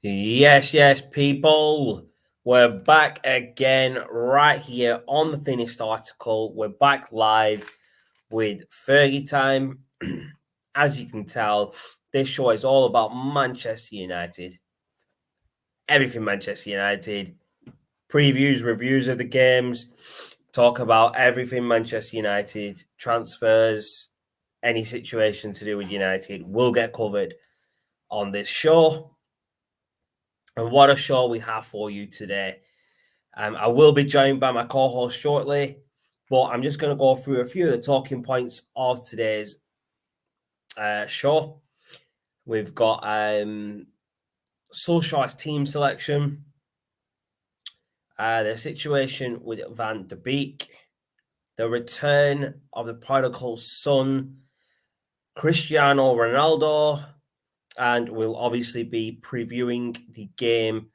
Yes, people. We're back again right here on the finished article. We're back live with Fergie time. As you can tell, this show is all about Manchester United. Everything Manchester United. Previews, reviews of the games. Talk about everything Manchester United. Transfers, any situation to do with United will get covered on this show. And what a show we have for you today. I will be joined by my co-host shortly, but I'm just going to go through a few of the talking points of today's show. We've got Solskjaer's team selection, the situation with Van de Beek, the return of the prodigal son, Cristiano Ronaldo, and we'll obviously be previewing the game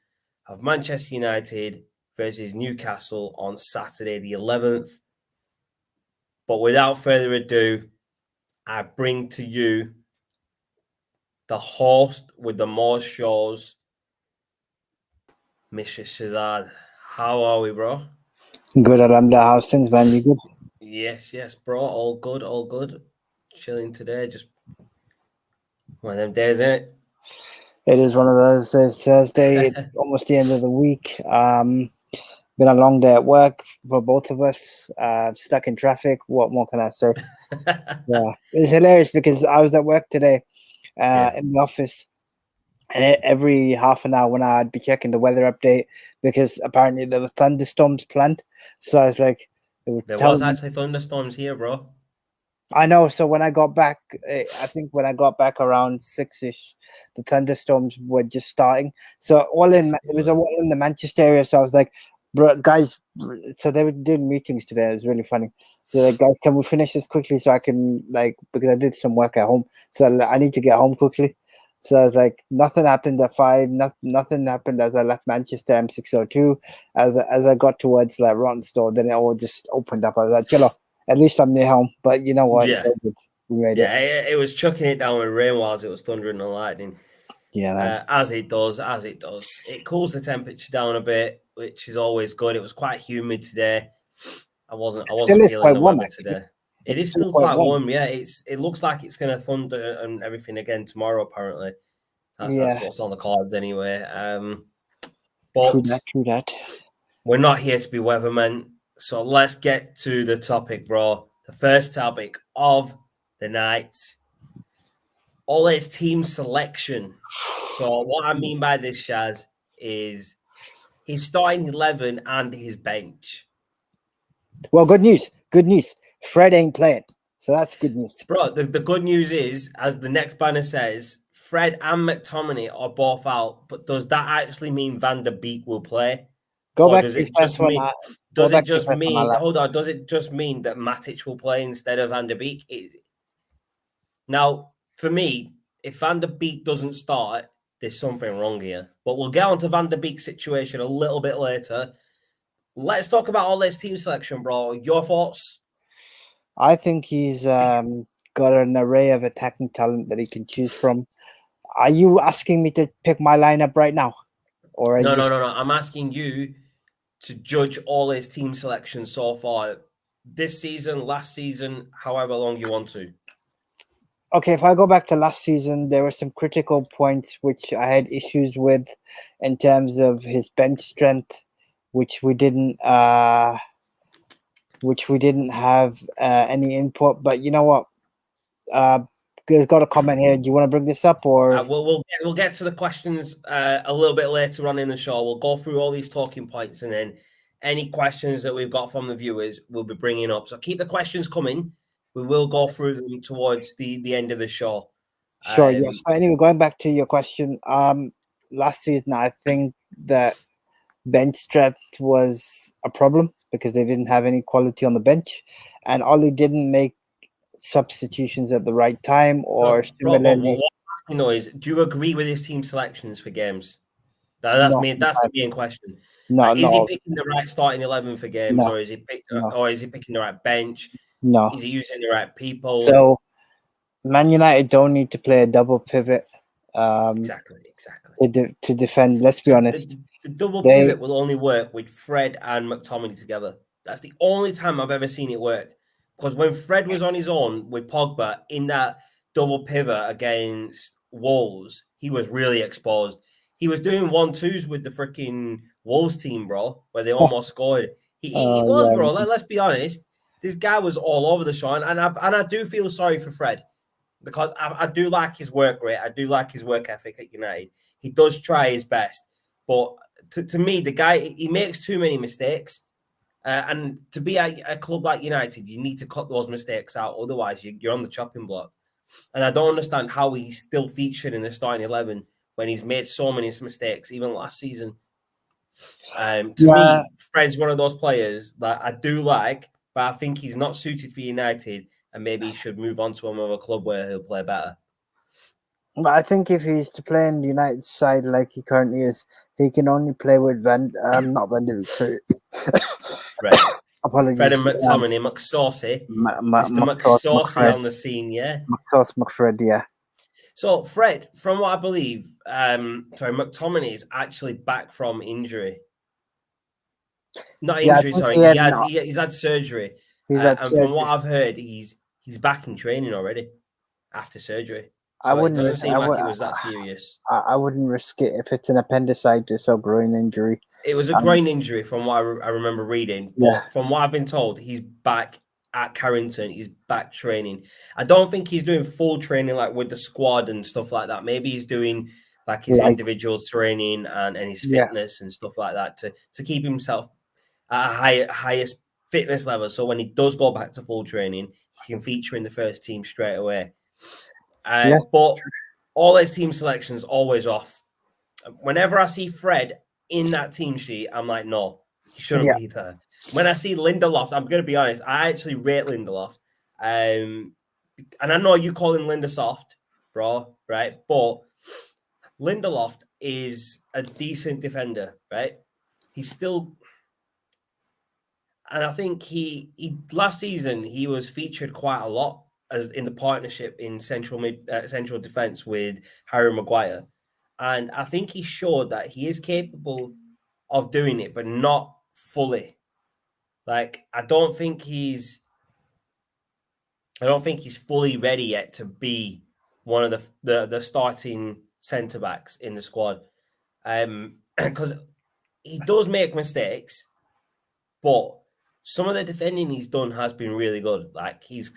of Manchester United versus Newcastle on Saturday the 11th. But without further ado, I bring to you the host with the most shows, Mr. Shazad. How are we, bro? Good, Alhamdulillah. How's things, man? You good? Yes, bro. All good. Chilling today. Just one of them days, isn't it? It is one of those. It's Thursday. It's almost the end of the week. Been a long day at work for both of us. Stuck in traffic. What more can I say? Yeah, it's hilarious because I was at work today in the office, and every half an hour when I'd be checking the weather update because apparently there were thunderstorms planned. So I was like, there was actually thunderstorms here, bro. I know. So when I got back, I think when I got back around 6ish, the thunderstorms were just starting. So it was all in the Manchester area. So I was like, bro, guys. So they were doing meetings today. It was really funny. So like, guys, can we finish this quickly so I can because I did some work at home. So I need to get home quickly. So I was like, nothing happened at 5. Nothing happened as I left Manchester M602. As I got towards Rotten, then it all just opened up. I was like, chill. At least I'm near home, but you know what? Yeah, it was chucking it down with rain whilst it was thundering and lightning. Yeah, as it does. It cools the temperature down a bit, which is always good. It was quite humid today. I wasn't feeling the weather today. It is still quite warm. Yeah, it looks like it's going to thunder and everything again tomorrow. Apparently, that's what's on the cards anyway. But true that. We're not here to be weathermen. So let's get to the topic, bro. The first topic of the night. Ole's team selection. So what I mean by this, Shaz, is his starting 11 and his bench. Well, good news. Fred ain't playing. So that's good news. Bro, the good news is, as the next banner says, Fred and McTominay are both out. But does that actually mean Van der Beek will play? Does it just mean does it just mean that Matic will play instead of Van der Beek? Now, for me, if Van der Beek doesn't start, there's something wrong here. But we'll get on to Van der Beek's situation a little bit later. Let's talk about all this team selection, bro. Your thoughts? I think he's got an array of attacking talent that he can choose from. Are you asking me to pick my lineup right now? Or No. I'm asking you to judge all his team selection so far, this season, last season, however long you want to. Okay, if I go back to last season, there were some critical points which I had issues with in terms of his bench strength, which we didn't have any input. But you know what? Got a comment here. Do you want to bring this up, or we'll get to the questions a little bit later on in the show. We'll go through all these talking points, and then any questions that we've got from the viewers, we'll be bringing up. So keep the questions coming. We will go through them towards the end of the show. Sure. Yes. So anyway, going back to your question, last season I think that bench strength was a problem because they didn't have any quality on the bench, and Ollie didn't make substitutions at the right time, or similarly. Do you agree with his team selections for games? That's the main question. No, is he picking the right starting 11 for games, or is he picking the right bench? No. Is he using the right people? So Man United don't need to play a double pivot Exactly. to defend. Let's be So honest. the double They pivot will only work with Fred and McTominay together. That's the only time I've ever seen it work. Because when Fred was on his own with Pogba in that double pivot against Wolves, he was really exposed. He was doing 1-2s with the freaking Wolves team, bro, where they almost scored. He was, bro. yeah, Let's be honest. This guy was all over the show, and I do feel sorry for Fred because I do like his work rate. I do like his work ethic at United. He does try his best, but to me, the guy he makes too many mistakes. And to be a club like United, you need to cut those mistakes out. Otherwise, you're on the chopping block. And I don't understand how he's still featured in the starting 11 when he's made so many mistakes, even last season. To yeah. me, Fred's one of those players that I do like, but I think he's not suited for United, and maybe he should move on to another club where he'll play better. But I think if he's to play in the United side like he currently is, he can only play with not Van de Beek. Fred. Apologies. Fred and McTominay, McSaucy. Mr. McSaucy on the scene, yeah. McFred, yeah. So, Fred, from what I believe, McTominay is actually back from injury. Not injury, sorry. He's had surgery. And from what I've heard, he's back in training already after surgery. So it doesn't seem like it was that serious. I wouldn't risk it if it's an appendicitis or groin injury. It was a groin injury from what I remember reading. But from what I've been told, he's back at Carrington. He's back training. I don't think he's doing full training like with the squad and stuff like that. Maybe he's doing like his individual training and his fitness and stuff like that to keep himself at a highest fitness level. So when he does go back to full training, he can feature in the first team straight away. But all his team selections always off. Whenever I see Fred in that team sheet, I'm like, no, he shouldn't be there. When I see Lindelof, I'm going to be honest, I actually rate Lindelof. And I know you call him Lindesoft, bro, right? But Lindelof is a decent defender, right? He's still... And I think he last season, he was featured quite a lot as in the partnership in central defense with Harry Maguire. And I think he showed that he is capable of doing it, but not fully. Like, I don't think he's fully ready yet to be one of the starting centre backs in the squad. Because he does make mistakes, but some of the defending he's done has been really good. Like his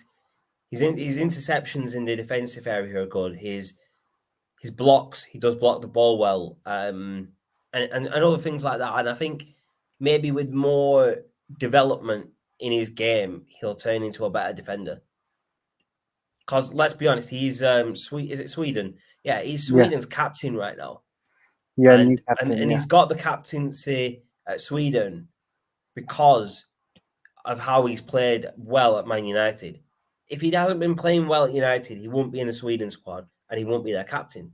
interceptions in the defensive area are good. His blocks, he does block the ball well, and other things like that. And I think maybe with more development in his game, he'll turn into a better defender. Because let's be honest, he's Is it Sweden? Yeah, he's Sweden's captain right now. Yeah, and, new captain, and he's got the captaincy at Sweden because of how he's played well at Man United. If he hasn't been playing well at United, he won't be in the Sweden squad and he won't be their captain.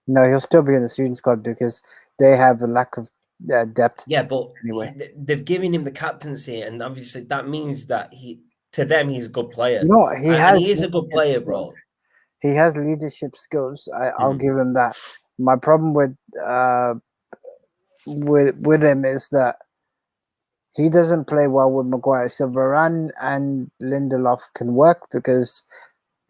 No, he'll still be in the Sweden squad because they have a lack of depth. Yeah, but anyway, they've given him the captaincy, and obviously that means that to them he's a good player. You know, he is a good player, bro. He has leadership skills. I'll give him that. My problem with him is that he doesn't play well with Maguire. So Varane and Lindelof can work because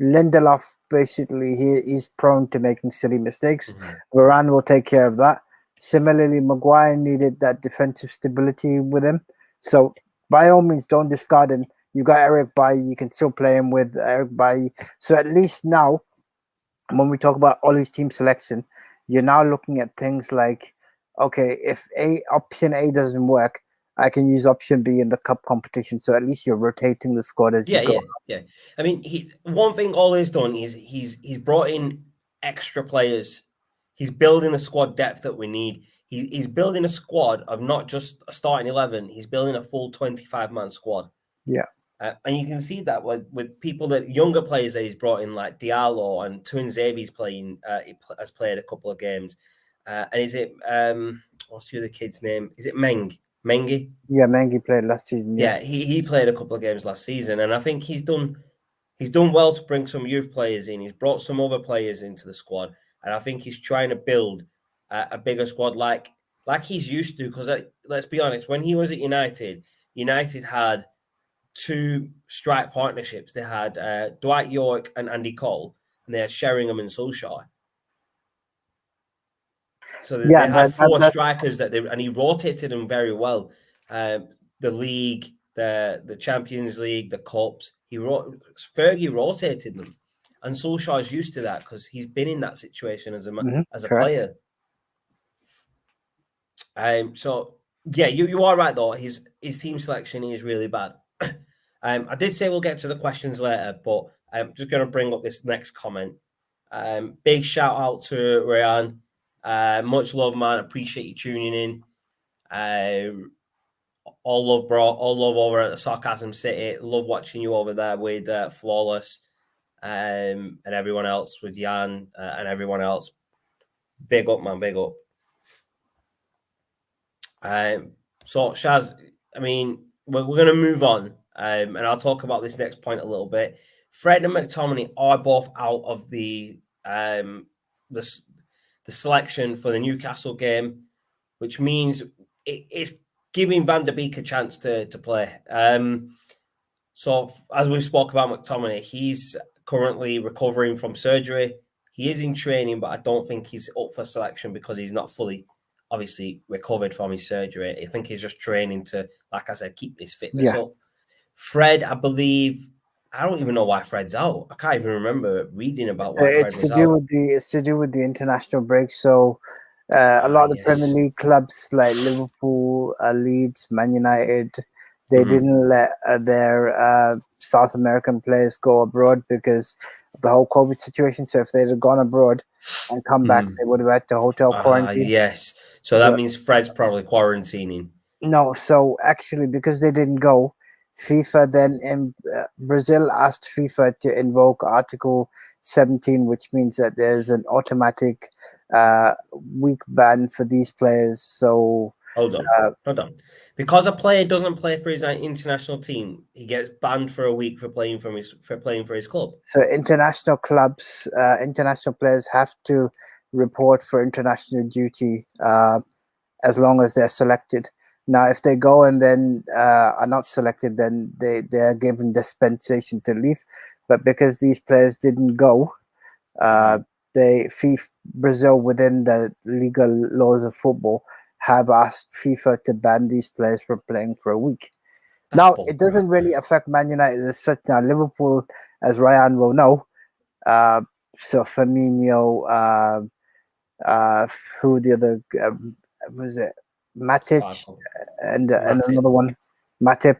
Lindelof basically he's prone to making silly mistakes. Varane will take care of that. Similarly, Maguire needed that defensive stability with him. So by all means, don't discard him. You got Eric Bailly. You can still play him with Eric Bailly. So at least now, when we talk about Ollie's team selection, you're now looking at things like, okay, if option A doesn't work, I can use option B in the cup competition. So at least you're rotating the squad as you go. Yeah. I mean, one thing Ollie's done is he's brought in extra players. He's building the squad depth that we need. He's building a squad of not just a starting 11. He's building a full 25-man squad. Yeah. And you can see that with people younger players that he's brought in, like Diallo and Tuanzebe's has played a couple of games. And is it what's the other kid's name? Is it Mengi? Yeah, Mengi played last season. Yeah, he played a couple of games last season, and I think he's done well to bring some youth players in. He's brought some other players into the squad, and I think he's trying to build a bigger squad like he's used to. Because let's be honest, when he was at United, United had two strike partnerships. They had Dwight York and Andy Cole, and they had Sheringham and Solskjaer. So they had four strikers and he rotated them very well. The league, the Champions League, the cups. Fergie rotated them, and Solskjaer's used to that because he's been in that situation as a player. So yeah, you are right though. His team selection is really bad. I did say we'll get to the questions later, but I'm just going to bring up this next comment. Big shout out to Ryan. Much love, man. Appreciate you tuning in. All love, bro. All love over at the Sarcasm City. Love watching you over there with Flawless and everyone else, with Jan and everyone else. Big up, man. Big up. So, Shaz, I mean, we're going to move on, and I'll talk about this next point a little bit. Fred and McTominay are both out of the selection for the Newcastle game, which means it's giving Van der Beek a chance to play. So, as we spoke about McTominay, he's currently recovering from surgery. He is in training, but I don't think he's up for selection because he's not fully, obviously, recovered from his surgery. I think he's just training to, like I said, keep his fitness up. Fred, I believe, I don't even know why Fred's out. I can't even remember reading about why Fred was out. It's to do with the international break. So a lot of the Premier League clubs like Liverpool, Leeds, Man United, they didn't let their South American players go abroad because of the whole COVID situation. So if they'd have gone abroad and come back, they would have had to hotel quarantine. Yes. So that means Fred's probably quarantining. No, so actually, because they didn't go, FIFA then in Brazil asked FIFA to invoke Article 17, which means that there's an automatic week ban for these players. So hold on. Because a player doesn't play for his international team, he gets banned for a week for playing for his club. So international clubs, international players have to report for international duty as long as they're selected. Now, if they go and then are not selected, then they are given dispensation to leave. But because these players didn't go, Brazil, within the legal laws of football, have asked FIFA to ban these players from playing for a week. Now, it doesn't really affect Man United as such. Now, Liverpool, as Ryan will know, so Firmino, who the other was it? Matic and another one, Matip,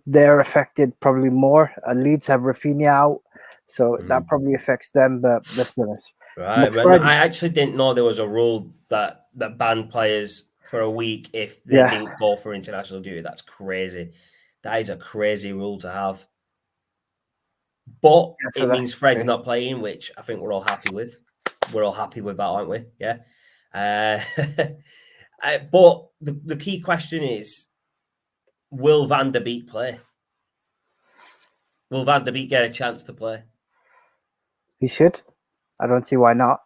they're affected probably more. Leeds have Rafinha out, so that probably affects them. But let's be honest. Right, but I actually didn't know there was a rule that banned players for a week if they didn't go for international duty. That's crazy. That is a crazy rule to have. But it means Fred's not playing, which I think we're all happy with. We're all happy with that, aren't we? Yeah. But the key question is, will Van der Beek play? Will Van der Beek get a chance to play? He should. I don't see why not.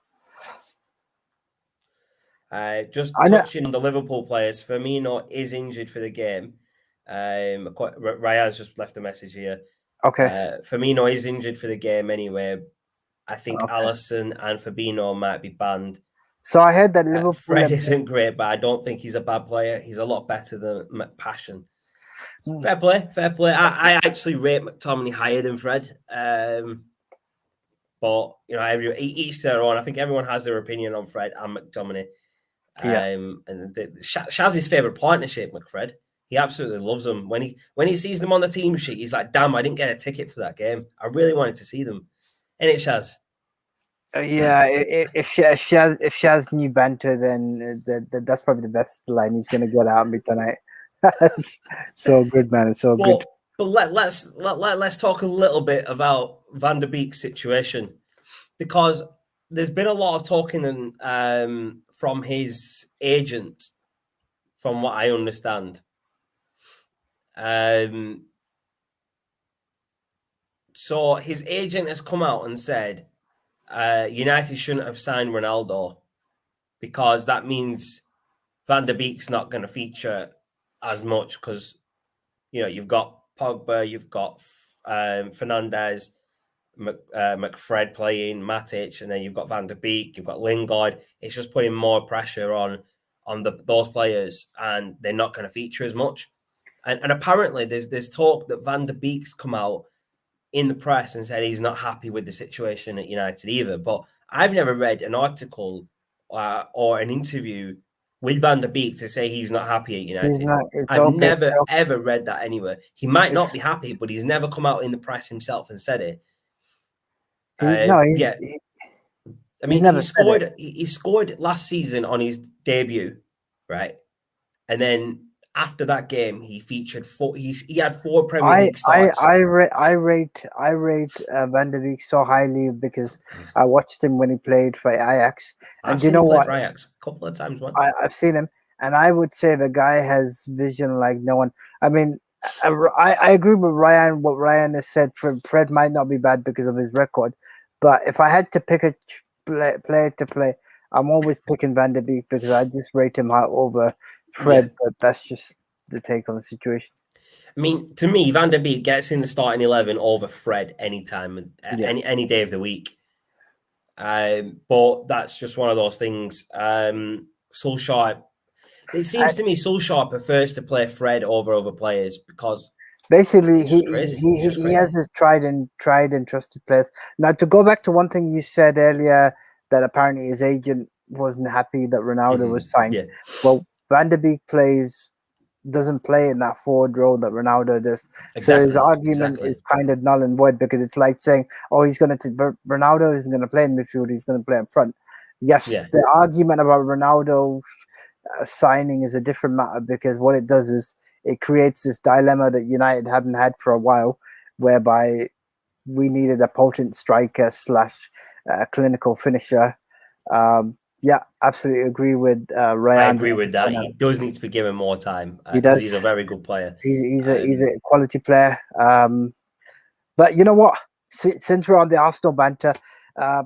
Just touching on the Liverpool players, Firmino is injured for the game. Ryan's just left a message here. Okay. Firmino is injured for the game anyway. I think Alisson and Fabinho might be banned. So I heard that Liverpool. Fred isn't great, but I don't think he's a bad player. He's a lot better than McPassion. Fair play. I actually rate McTominay higher than Fred. But each their own. I think everyone has their opinion on Fred and McTominay. And Shaz's favorite partnership, McFred. He absolutely loves them. When he sees them on the team sheet, he's like, "Damn, I didn't get a ticket for that game. I really wanted to see them." And it Shaz. If Shaz knew banter, then that's probably the best line he's going to get out of me tonight. So good, man. It's so good. But let's talk a little bit about Van der Beek's situation, because there's been a lot of talking from his agent, from what I understand. So his agent has come out and said United shouldn't have signed Ronaldo because that means Van der Beek's not going to feature as much because you've got Pogba, you've got Fernandez, McFred playing, Matic, and then you've got Van der Beek, you've got Lingard. It's just putting more pressure on those players, and they're not going to feature as much. And apparently, there's talk that Van der Beek's come out in the press and said he's not happy with the situation at United either. But I've never read an article or an interview with Van der Beek to say he's not happy at He's United. not. It's I've okay. never ever read that anywhere. He might not It's, be happy, but he's never come out in the press himself and said it. he's I mean, never said it. he scored last season on his debut, right? And then after that game, he featured he had 4 Premier League starts. I rate Van der Beek so highly because I watched him when he played for Ajax, and I've you seen know him play what? for Ajax a couple of times, man. I've seen him, and I would say the guy has vision like no one. I mean, I agree with Ryan. What Ryan has said. Fred might not be bad because of his record, but if I had to pick a player to play, I'm always picking Van der Beek because I just rate him high over Fred. Yeah. But that's just the take on the situation. I mean, to me, Van der Beek gets in the starting 11 over Fred anytime, any day of the week. But that's just one of those things. Solskjaer, it seems to me Solskjaer prefers to play Fred over other players because basically he has his tried and trusted players. Now, to go back to one thing you said earlier, that apparently his agent wasn't happy that Ronaldo was signed. Yeah. Well, Van der Beek doesn't play in that forward role that Ronaldo does. Exactly, so his argument is kind of null and void because it's like saying, "Oh, Ronaldo isn't going to play in midfield; he's going to play in front." Yes, the argument about Ronaldo signing is a different matter because what it does is it creates this dilemma that United haven't had for a while, whereby we needed a potent striker / clinical finisher. Yeah, absolutely agree with Ryan. I agree with that. He does need to be given more time. He does. He's a very good player. He's a quality player. But you know what? Since we're on the Arsenal banter, our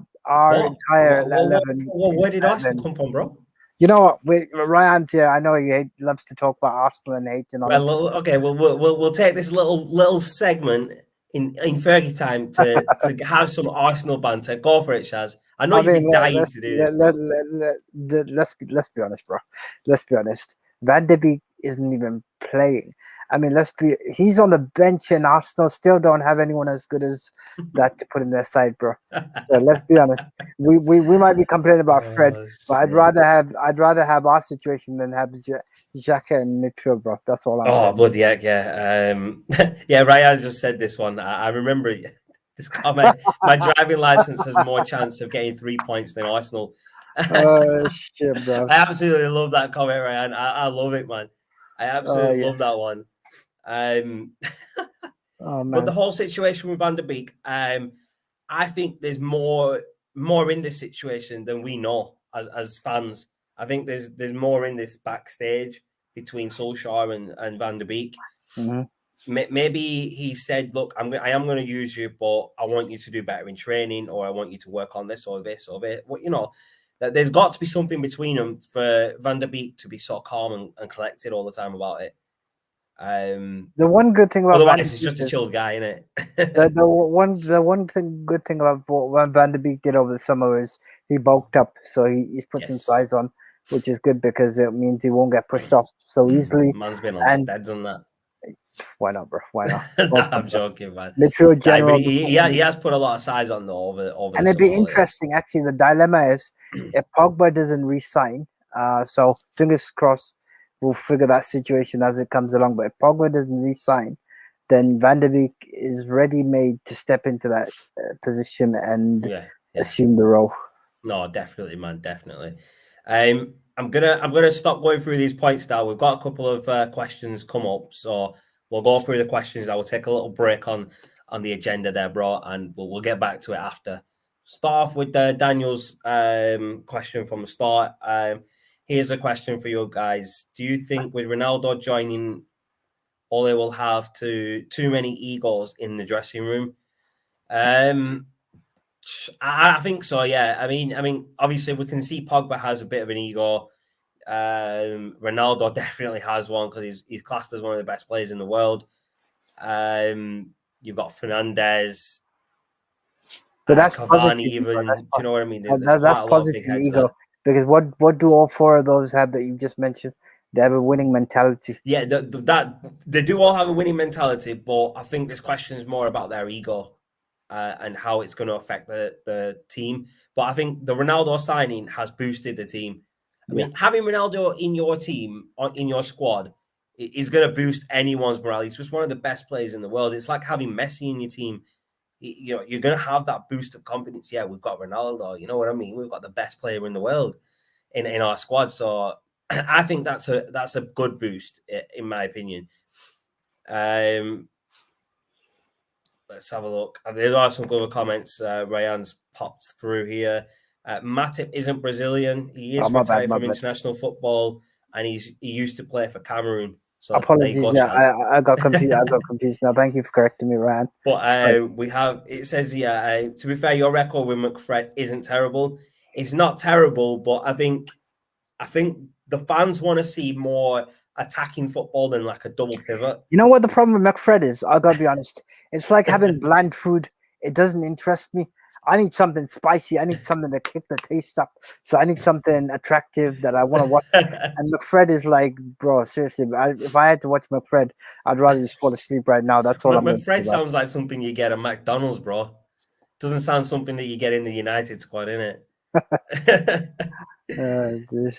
entire 11. Where did Arsenal come from, bro? You know what? Ryan's here. I know he loves to talk about Arsenal and hating on. Well, okay. We'll take this little segment in Fergie time to have some Arsenal banter. Go for it, Shaz. I know you've been dying to do this. Let's be honest, bro. Let's be honest. Van der Beek isn't even playing. I mean, he's on the bench and Arsenal still don't have anyone as good as that to put in their side, bro. So let's be honest. We might be complaining about Fred, but I'd rather have our situation than have Xhaka in midfield, bro. That's all I'm saying. Bloody heck, yeah. Yeah, Ryan just said this one. I remember this comment. My driving license has more chance of getting 3 points than Arsenal. Oh shit, bro. I absolutely love that comment, Ryan. I love it, man. I absolutely love that one. But the whole situation with Van der Beek, I think there's more in this situation than we know as fans. I think there's more in this backstage between Solskjaer and Van der Beek. Mm-hmm. Maybe he said, "Look, I am going to use you, but I want you to do better in training, or I want you to work on this or this or this." Well, that there's got to be something between them for Van der Beek to be so calm and collected all the time about it. The one good thing about otherwise, he's just a chilled guy, isn't it? the one good thing about what Van der Beek did over the summer is he bulked up, so he's put some size on, which is good because it means he won't get pushed off so easily. Man's been on steads on that. Why not, bro? Why not? I'm joking, man. Midfield general. He has put a lot of size on though over. And it'd be interesting. Actually, the dilemma is if Pogba doesn't re-sign. So fingers crossed, we'll figure that situation as it comes along. But if Pogba doesn't re-sign, then Van der Beek is ready-made to step into that position and assume the role. No, definitely, man, definitely. I'm gonna stop going through these points now. We've got a couple of questions come up, so we'll go through the questions. I will take a little break on the agenda there, bro, and we'll get back to it after. Start off with Daniel's question from the start. Here's a question for you guys. Do you think with Ronaldo joining, Ole will have too many egos in the dressing room? I think so. Yeah. I mean, obviously we can see Pogba has a bit of an ego. Ronaldo definitely has one because he's classed as one of the best players in the world. You've got Fernandez, But that's Cavani. positive ego. Even do you know what I mean? There's That's quite a lot of big positive heads ego. there. Because what do all four of those have that you just mentioned? They have a winning mentality. Yeah, that they do all have a winning mentality, but I think this question is more about their ego and how it's going to affect the team. But I think the Ronaldo signing has boosted the team. I Yeah. mean, having Ronaldo in your team, in your squad, is going to boost anyone's morale. He's just one of the best players in the world. It's like having Messi in your team. You know, you're going to have that boost of confidence. Yeah, we've got Ronaldo. You know what I mean? We've got the best player in the world in our squad. So I think that's a good boost in my opinion. Let's have a look. There are some good comments. Ryan's popped through here. Matip isn't Brazilian. He Oh, is my bad, retired my from bad. international football, and he used to play for Cameroon. So there you Apologies. go, Yeah, Shaz. I got confused. I got confused. Now, thank you for correcting me, Ryan. But Sorry. we have. It says, yeah. To be fair, your record with McFred isn't terrible. It's not terrible, but I think the fans want to see more attacking football than like a double pivot. You know what the problem with McFred is? I gotta be honest. It's like having bland food. It doesn't interest me. I need something spicy. I need something to kick the taste up. So I need something attractive that I want to watch. And McFred is like, bro, seriously. If I had to watch McFred, I'd rather just fall asleep right now. That's all I'm going to say McFred about sounds like something you get at McDonald's, bro. Doesn't sound something that you get in the United squad, innit? it.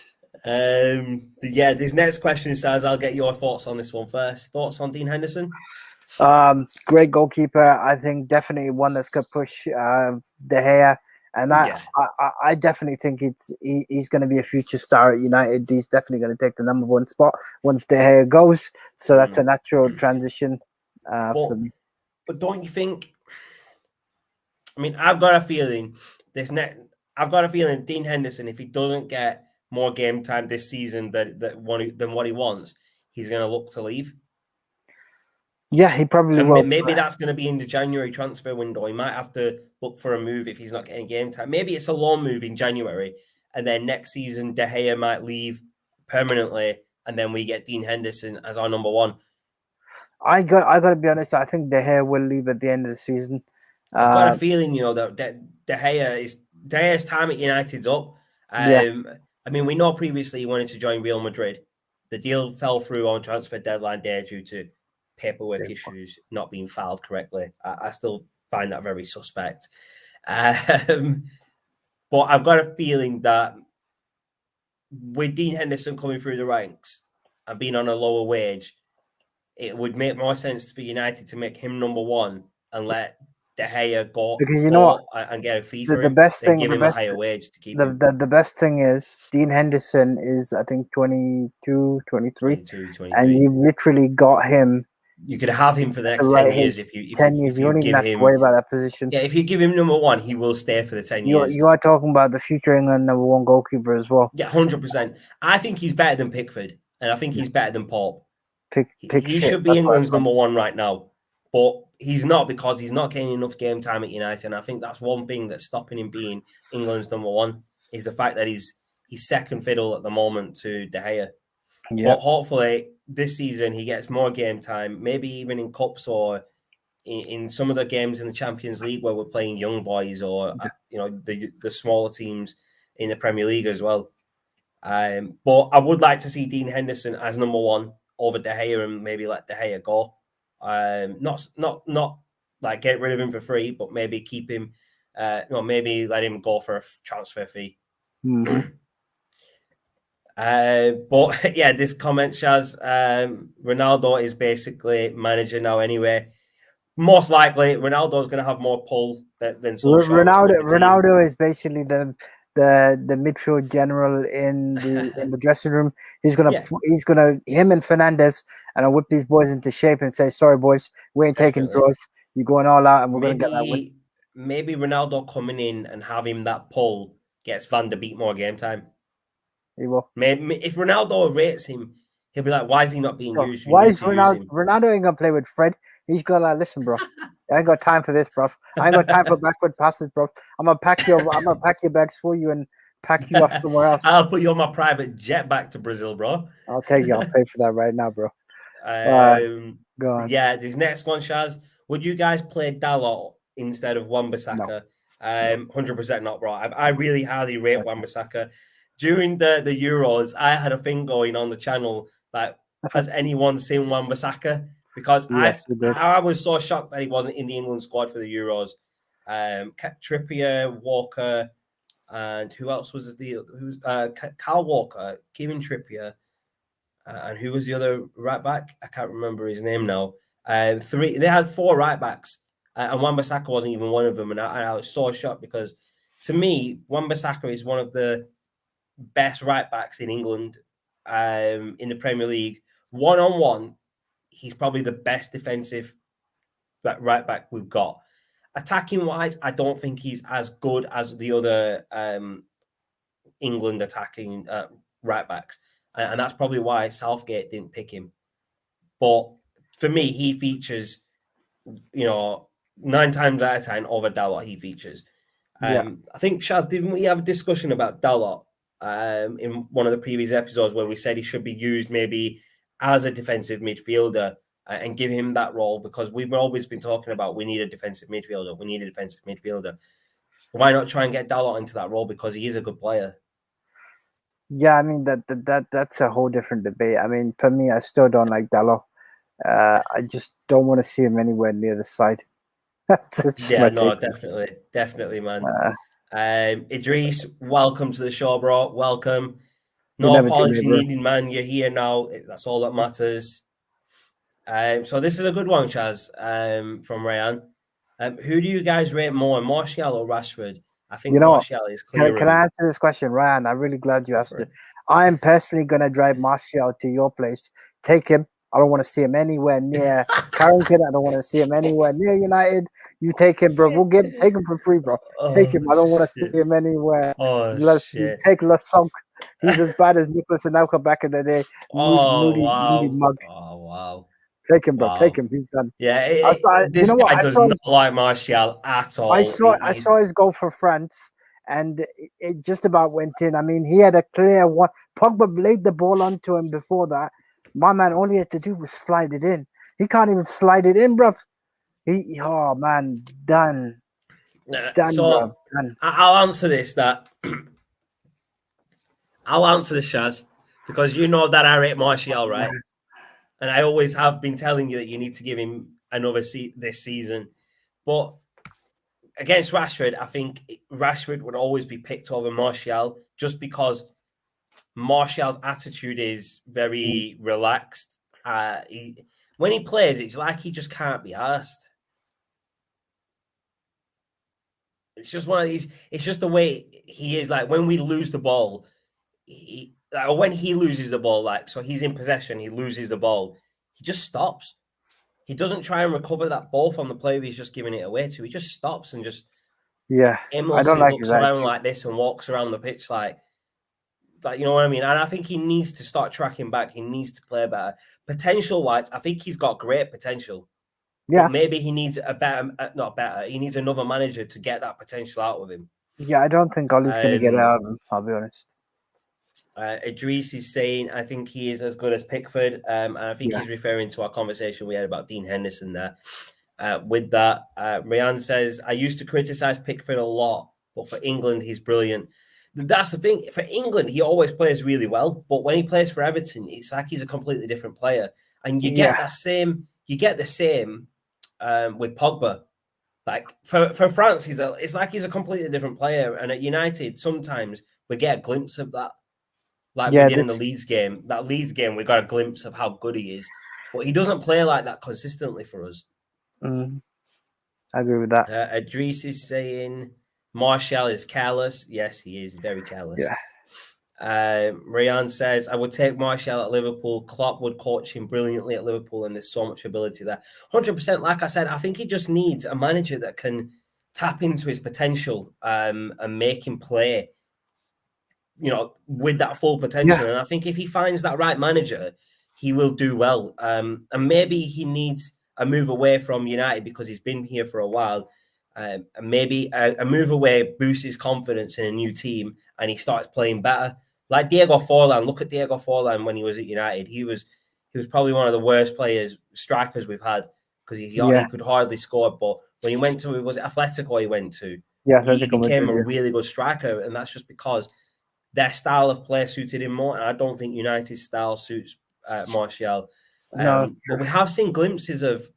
Yeah, this next question says, I'll get your thoughts on this one first. Thoughts on Dean Henderson? Great goalkeeper. I think definitely one that's going to push De Gea. And Yeah. I definitely think he's going to be a future star at United. He's definitely going to take the number one spot once De Gea goes. So that's a natural transition for me. But don't you think? I mean, I've got a feeling this net. I've got a feeling Dean Henderson, if he doesn't get more game time this season than what he wants, he's going to look to leave. Yeah, he probably And will. maybe that's going to be in the January transfer window. He might have to look for a move if he's not getting game time. Maybe it's a loan move in January, and then next season De Gea might leave permanently, and then we get Dean Henderson as our number one. I got to be honest. I think De Gea will leave at the end of the season. I've got a feeling, that De Gea's time at United's up. Yeah. I mean, we know previously he wanted to join Real Madrid. The deal fell through on transfer deadline day due to paperwork issues not being filed correctly. I still find that very suspect. But I've got a feeling that with Dean Henderson coming through the ranks and being on a lower wage, it would make more sense for United to make him number one and let De Gea Because go and get a fee for the him, best then thing, give him a higher wage to keep him. the best thing is Dean Henderson is I think 22, 23, 22, and 23. you've literally got him. You could have him for the next Right 10 years age, if you 10 years. You don't even give have to worry him. about that position. Yeah, if you give him number one, he will stay for the 10 years. You are talking about the future England number one goalkeeper as well. Yeah, 100%. I think he's better than Pickford, and I think he's better than Pope. Pick He shit. should be England's number one right now, but he's not because he's not getting enough game time at United. And I think that's one thing that's stopping him being England's number one is the fact that he's second fiddle at the moment to De Gea. Yeah. But hopefully this season he gets more game time, maybe even in cups or in some of the games in the Champions League where we're playing young boys or the smaller teams in the Premier League as well. But I would like to see Dean Henderson as number one over De Gea and maybe let De Gea go. Not like get rid of him for free, but maybe keep him. Maybe let him go for a transfer fee. Mm-hmm. But yeah, this comment, Shaz, Ronaldo is basically manager now anyway. Most likely, Ronaldo's going to have more pull than Solskjaer with the team. Ronaldo is basically the midfield general in the dressing room. He's gonna him and Fernandez and I'll whip these boys into shape and say, sorry boys, we ain't taking draws. You're going all out and we're gonna get that win. Maybe Ronaldo coming in and having that pull gets Van de Beek more game time. He will. Maybe if Ronaldo rates him, he'll be like, why is he not being used? Why is Ronaldo ain't gonna play with Fred? He's gonna listen, bro. I ain't got time for this, bro. I ain't got time for backward passes, bro. I'm gonna pack your bags for you and pack you off somewhere else. I'll put you on my private jet back to Brazil, bro. I'll take you. I'll pay for that right now, bro. Go on. Yeah, this next one, Shaz. Would you guys play Dalot instead of Wan-Bissaka? 100% not, bro. I really highly rate Wan-Bissaka. During the Euros, I had a thing going on the channel like, has anyone seen Wan-Bissaka? Because Yes, I was so shocked that he wasn't in the England squad for the Euros. Trippier, Walker, and who else was the who's Kyle Walker, Kieran Trippier, and who was the other right back? I can't remember his name now. They had 4 right backs, and Wan-Bissaka wasn't even one of them. And I was so shocked because, to me, Wan-Bissaka is one of the best right backs in England, in the Premier League. 1-on-1, he's probably the best defensive right back we've got. Attacking wise, I don't think he's as good as the other England attacking right backs, and that's probably why Southgate didn't pick him. But for me, he features, 9 times out of 10 over Dalot. He features. I think, Shaz, didn't we have a discussion about Dalot in one of the previous episodes where we said he should be used maybe as a defensive midfielder and give him that role, because we've always been talking about we need a defensive midfielder. We need a defensive midfielder. Why not try and get Dalot into that role, because he is a good player? Yeah, I mean that's a whole different debate. I mean, for me, I still don't like Dalot. I just don't want to see him anywhere near the side. Yeah, no, definitely, man. Idris, welcome to the show, bro. Welcome. No apology needed, man. You're here now. That's all that matters. So this is a good one, Chaz, from Rayan. Who do you guys rate more, Martial or Rashford? I think Martial is clear. Can I answer this question, Ryan? I'm really glad you asked it. I am personally going to drive Martial to your place. Take him. I don't want to see him anywhere near Carrington. I don't want to see him anywhere near United. You take him, bro. We'll take him for free, bro. Take him. I don't want to see him anywhere. Shit. Take Lasonk. He's as bad as Nicholas Anelka back in the day. Moody mug. Oh, wow. Take him, bro. Wow. Take him. He's done. Yeah, this guy does not like Martial at all. I saw his goal for France, and it just about went in. I mean, he had a clear one. Pogba laid the ball onto him before that. My man, all he had to do was slide it in. He can't even slide it in, bro. Oh man, done. Done, so bro. Done. I'll answer this. I'll answer this, Shaz, because you know that I rate Martial, right? And I always have been telling you that you need to give him another this season. But against Rashford, I think Rashford would always be picked over Martial, just because Martial's attitude is very relaxed. When he plays, it's like he just can't be asked. It's just one of these. It's just the way he is. Like, when we lose the ball, or when he loses the ball, like, so he's in possession, he loses the ball, he just stops. He doesn't try and recover that ball from the player he's just giving it away to. He just stops and just aimlessly looks around like this and walks around the pitch like, you know what I mean? And I think he needs to start tracking back. He needs to play better. Potential-wise, I think he's got great potential. Yeah. But maybe he needs he needs another manager to get that potential out of him. Yeah, I don't think Ollie's going to get it out of him, I'll be honest. Idris is saying, I think he is as good as Pickford. And I think he's referring to our conversation we had about Dean Henderson there. With that, Rayan says, I used to criticize Pickford a lot, but for England, he's brilliant. That's the thing. For England, he always plays really well, but when he plays for Everton, it's like he's a completely different player. And you get the same with Pogba. Like for France, it's like he's a completely different player. And at United, sometimes we get a glimpse of that. Like we did in the Leeds game. That Leeds game, we got a glimpse of how good he is. But he doesn't play like that consistently for us. I agree with that. Idris is saying Martial is careless. Yes, he is very careless. Yeah. Rayan says, I would take Martial at Liverpool. Klopp would coach him brilliantly at Liverpool, and there's so much ability there. 100%, like I said, I think he just needs a manager that can tap into his potential and make him play, with that full potential. And I think if he finds that right manager, he will do well. And maybe he needs a move away from United because he's been here for a while. And maybe a move away boosts his confidence in a new team and he starts playing better. Like Diego Forlan, look at Diego Forlan when he was at United. He was probably one of the worst strikers we've had because he could hardly score. But when he went to, was it Atletico he went to? Yeah, he became a really good striker, and that's just because their style of play suited him more. And I don't think United's style suits Martial. No, but we have seen glimpses of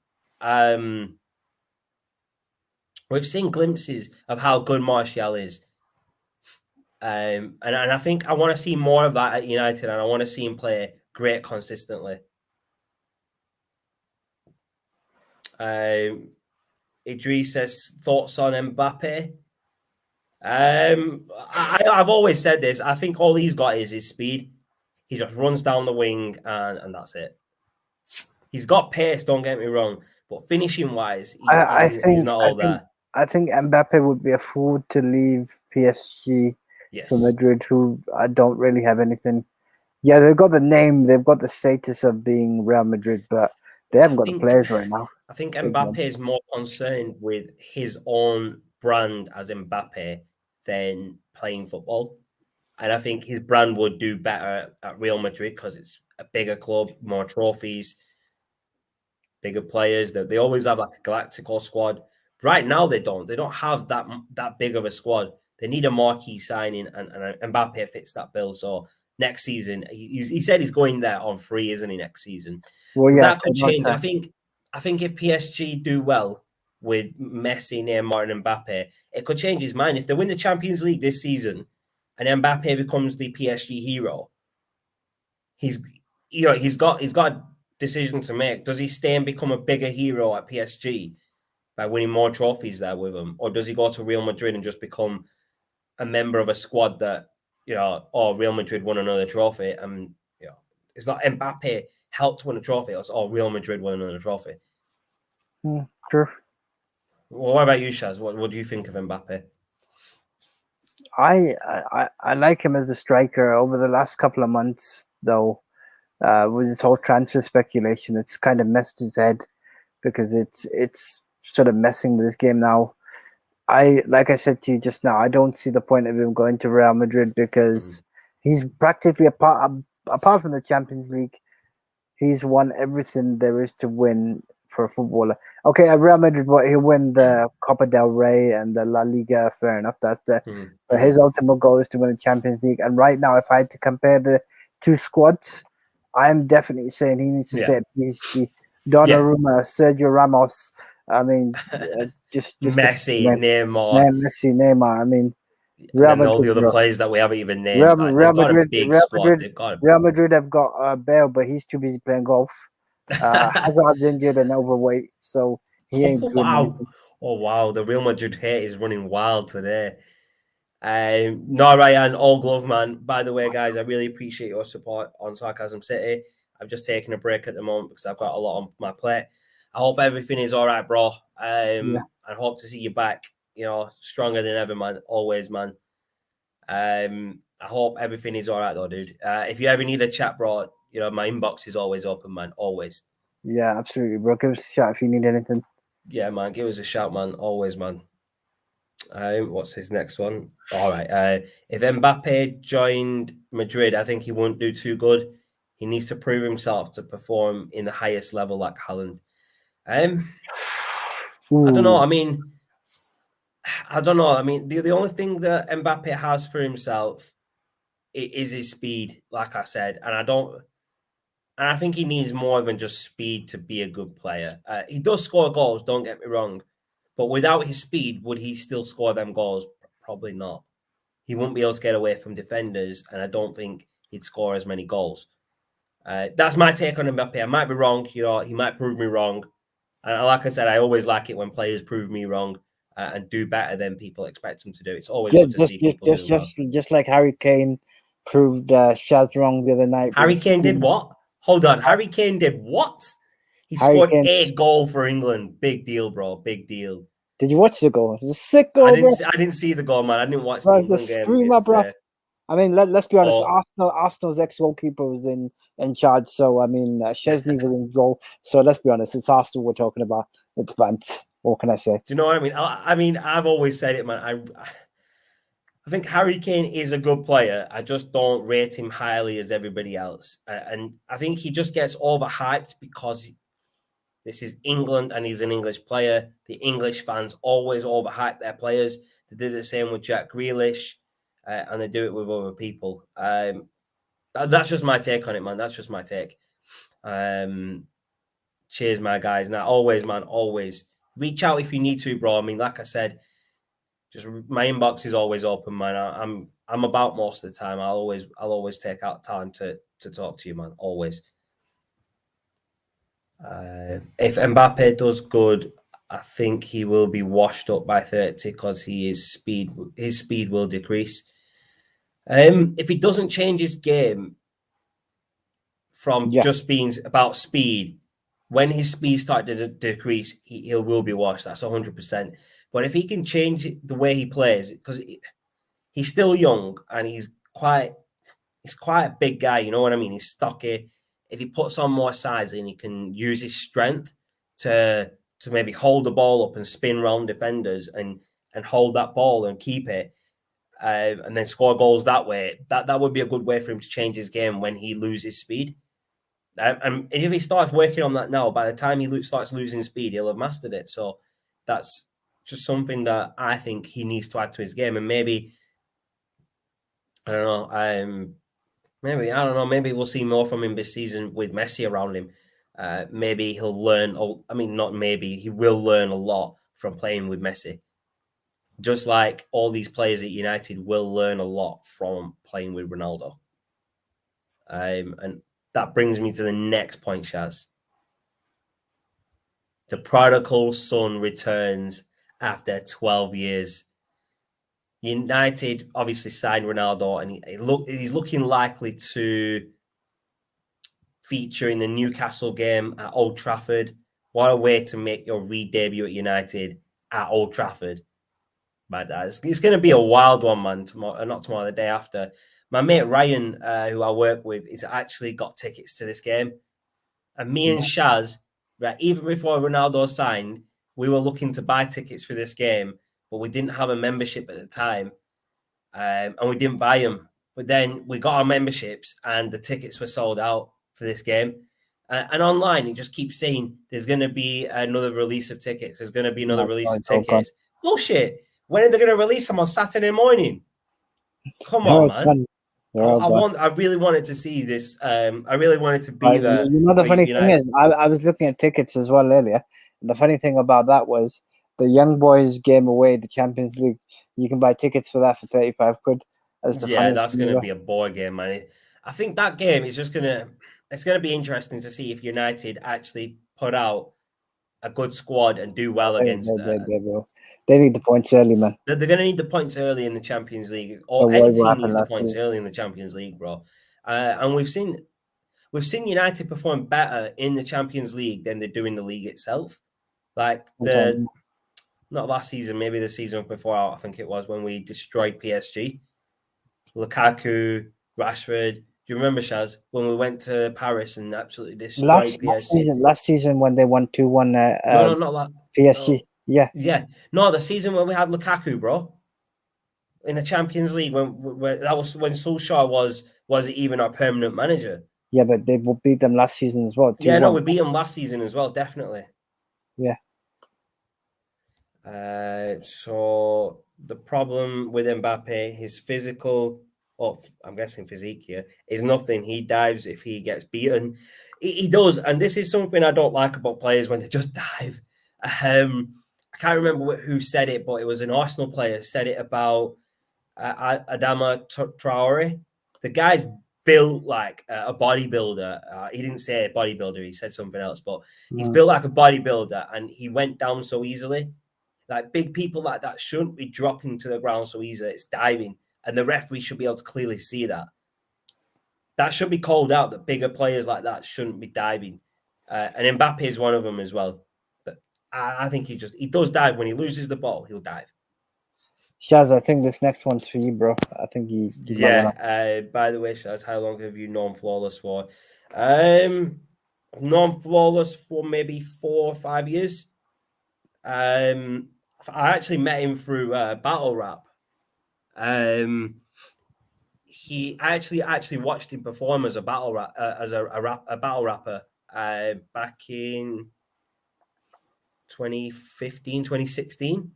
how good Martial is. And I think I want to see more of that at United, and I want to see him play great consistently. Idris says, thoughts on Mbappe? I've always said this. I think all he's got is his speed. He just runs down the wing, and that's it. He's got pace, don't get me wrong, but finishing wise, he's not all there. I think Mbappe would be a fool to leave PSG to Madrid, who I don't really have anything. Yeah, they've got the name, they've got the status of being Real Madrid, but they haven't got the players right now. I think Mbappe is more concerned with his own brand as Mbappe than playing football. And I think his brand would do better at Real Madrid because it's a bigger club, more trophies, bigger players. They always have like a Galactico squad. Right now, they don't. They don't have that big of a squad. They need a marquee signing, and Mbappe fits that bill. So next season, he said he's going there on free, isn't he? Next season, well, yeah, that could change. I think if PSG do well with Messi, Neymar, and Mbappe, it could change his mind. If they win the Champions League this season, and Mbappe becomes the PSG hero, he's got a decision to make. Does he stay and become a bigger hero at PSG by winning more trophies there with him, or does he go to Real Madrid and just become a member of a squad that Real Madrid won another trophy, and it's not Mbappe helped win a trophy, it's Real Madrid won another trophy. Sure. Well, what about you, Shaz? What do you think of Mbappe? I like him as a striker. Over the last couple of months, though, with this whole transfer speculation, it's kind of messed his head because it's sort of messing with his game now. Like I said to you just now, I don't see the point of him going to Real Madrid because he's practically apart from the Champions League, he's won everything there is to win for a footballer. Okay, at Real Madrid, he'll win the Copa del Rey and the La Liga. Fair enough. That's but his ultimate goal is to win the Champions League. And right now, if I had to compare the two squads, I'm definitely saying he needs to stay at PSG. Donnarumma, Sergio Ramos. I mean, just Messi, Neymar. I mean, Real Madrid, all the other players that we haven't even named. Real Madrid have got Bale, but he's too busy playing golf. Hazard's injured and overweight, so he ain't doing anything. Oh wow, the Real Madrid hate is running wild today. No, Ryan, all glove man. By the way, guys, I really appreciate your support on Sarcasm City. I'm just taking a break at the moment because I've got a lot on my plate. I hope everything is all right, bro. I hope to see you back, stronger than ever, man. Always, man. I hope everything is all right, though, dude. If you ever need a chat, bro, my inbox is always open, man. Always. Yeah, absolutely, bro. Give us a shout if you need anything. Yeah, man. Give us a shout, man. Always, man. What's his next one? All right. If Mbappe joined Madrid, I think he won't do too good. He needs to prove himself to perform in the highest level like Haaland. I don't know. I mean, the only thing that Mbappe has for himself is his speed, like I said, and I think he needs more than just speed to be a good player. He does score goals, don't get me wrong, but without his speed, would he still score them goals? Probably not. He wouldn't be able to get away from defenders, and I don't think he'd score as many goals. That's my take on Mbappe. I might be wrong. He might prove me wrong. And like I said, I always like it when players prove me wrong and do better than people expect them to do. It's always good to see people do well. Just like Harry Kane proved Shaz wrong the other night. Harry Kane did what? Hold on. Harry Kane did what? He scored 8 goals for England. Big deal, bro. Big deal. Did you watch the goal? It was a sick goal, I didn't see the goal, man. I didn't watch the England game. Screamer, bro. I mean, let's be honest. Or Arsenal's ex-goalkeeper was in charge, so I mean, Chesney was in goal. So let's be honest, it's Arsenal we're talking about. It's Bant. What can I say? do you know what I mean? I mean, I've always said it, man. I think Harry Kane is a good player. I just don't rate him highly as everybody else, and I think he just gets overhyped because this is England and he's an English player. The English fans always overhype their players. They did the same with Jack Grealish, and they do it with other people. That's just my take on it, man. That's just my take. Cheers, my guys. Now, always, man, always reach out if you need to, bro. I mean, like I said, just my inbox is always open, man. I'm about most of the time. I'll always take out time to talk to you, man. Always. If Mbappe does good, I think he will be washed up by 30 because his speed will decrease. If he doesn't change his game from just being about speed, when his speed started to decrease, he will be washed. That's 100%. But if he can change the way he plays, because he's still young and he's quite a big guy, you know what I mean? He's stocky. If he puts on more size and he can use his strength to maybe hold the ball up and spin round defenders and hold that ball and keep it, and then score goals that way, that would be a good way for him to change his game when he loses speed. And if he starts working on that now, by the time he starts losing speed, he'll have mastered it. So that's just something that I think he needs to add to his game. And maybe, I don't know, maybe we'll see more from him this season with Messi around him. Maybe he'll learn. I mean, not maybe, he will learn a lot from playing with Messi. Just like all these players at United will learn a lot from playing with Ronaldo. And that brings me to the next point, Shaz. The prodigal son returns after 12 years. United obviously signed Ronaldo, and he's looking likely to feature in the Newcastle game at Old Trafford. What a way to make your re-debut at United at Old Trafford. But it's going to be a wild one, man. Not tomorrow, the day after. My mate Ryan, who I work with, has actually got tickets to this game. And me and Shaz, right, even before Ronaldo signed, we were looking to buy tickets for this game, but we didn't have a membership at the time, and we didn't buy them. But then we got our memberships, and the tickets were sold out for this game. And online, it just keeps saying there's going to be another release of tickets. There's going to be another release of tickets. Bullshit. When are they going to release them on Saturday morning? Come on, man. I really wanted to see this. I really wanted to be there. You know, the funny thing is, I was looking at tickets as well earlier. And the funny thing about that was the Young Boys game away, the Champions League. You can buy tickets for that for 35 quid. That's going to be a boy game, man. I think that game is just it's going to be interesting to see if United actually put out a good squad and do well against They need the points early, man. They're going to need the points early in the Champions League, or any team needs the points early in the Champions League, bro. And we've seen United perform better in the Champions League than they do in the league itself. Like not last season, maybe the season before, I think it was, when we destroyed PSG. Lukaku, Rashford. Do you remember, Shaz, when we went to Paris and absolutely destroyed PSG? Last season when they won 2-1 no, not that. PSG. No. Yeah. No, the season when we had Lukaku, bro. In the Champions League, when that was when Solskjaer was even our permanent manager. Yeah, but they beat them last season as well. 2-1. Yeah, no, we beat them last season as well, definitely. Yeah. So the problem with Mbappe, his physical, I'm guessing physique here, is nothing. He dives if he gets beaten. He does, and this is something I don't like about players when they just dive. I can't remember who said it, but it was an Arsenal player said it about Adama Traore. The guy's built like a bodybuilder. He didn't say a bodybuilder, he said something else, but he's built like a bodybuilder, and he went down so easily. Like, big people like that shouldn't be dropping to the ground so easily. It's diving, and the referee should be able to clearly see that. That should be called out, that bigger players like that shouldn't be diving. And Mbappe is one of them as well. But I think he does dive. When he loses the ball, he'll dive. Shaz, I think this next one's for you, bro. I think you might want Yeah. By the way, Shaz, how long have you known Flawless for? I've known Flawless for maybe 4 or 5 years. I actually met him through battle rap. I actually watched him perform as a battle rap as a battle rapper back in 2015, 2016.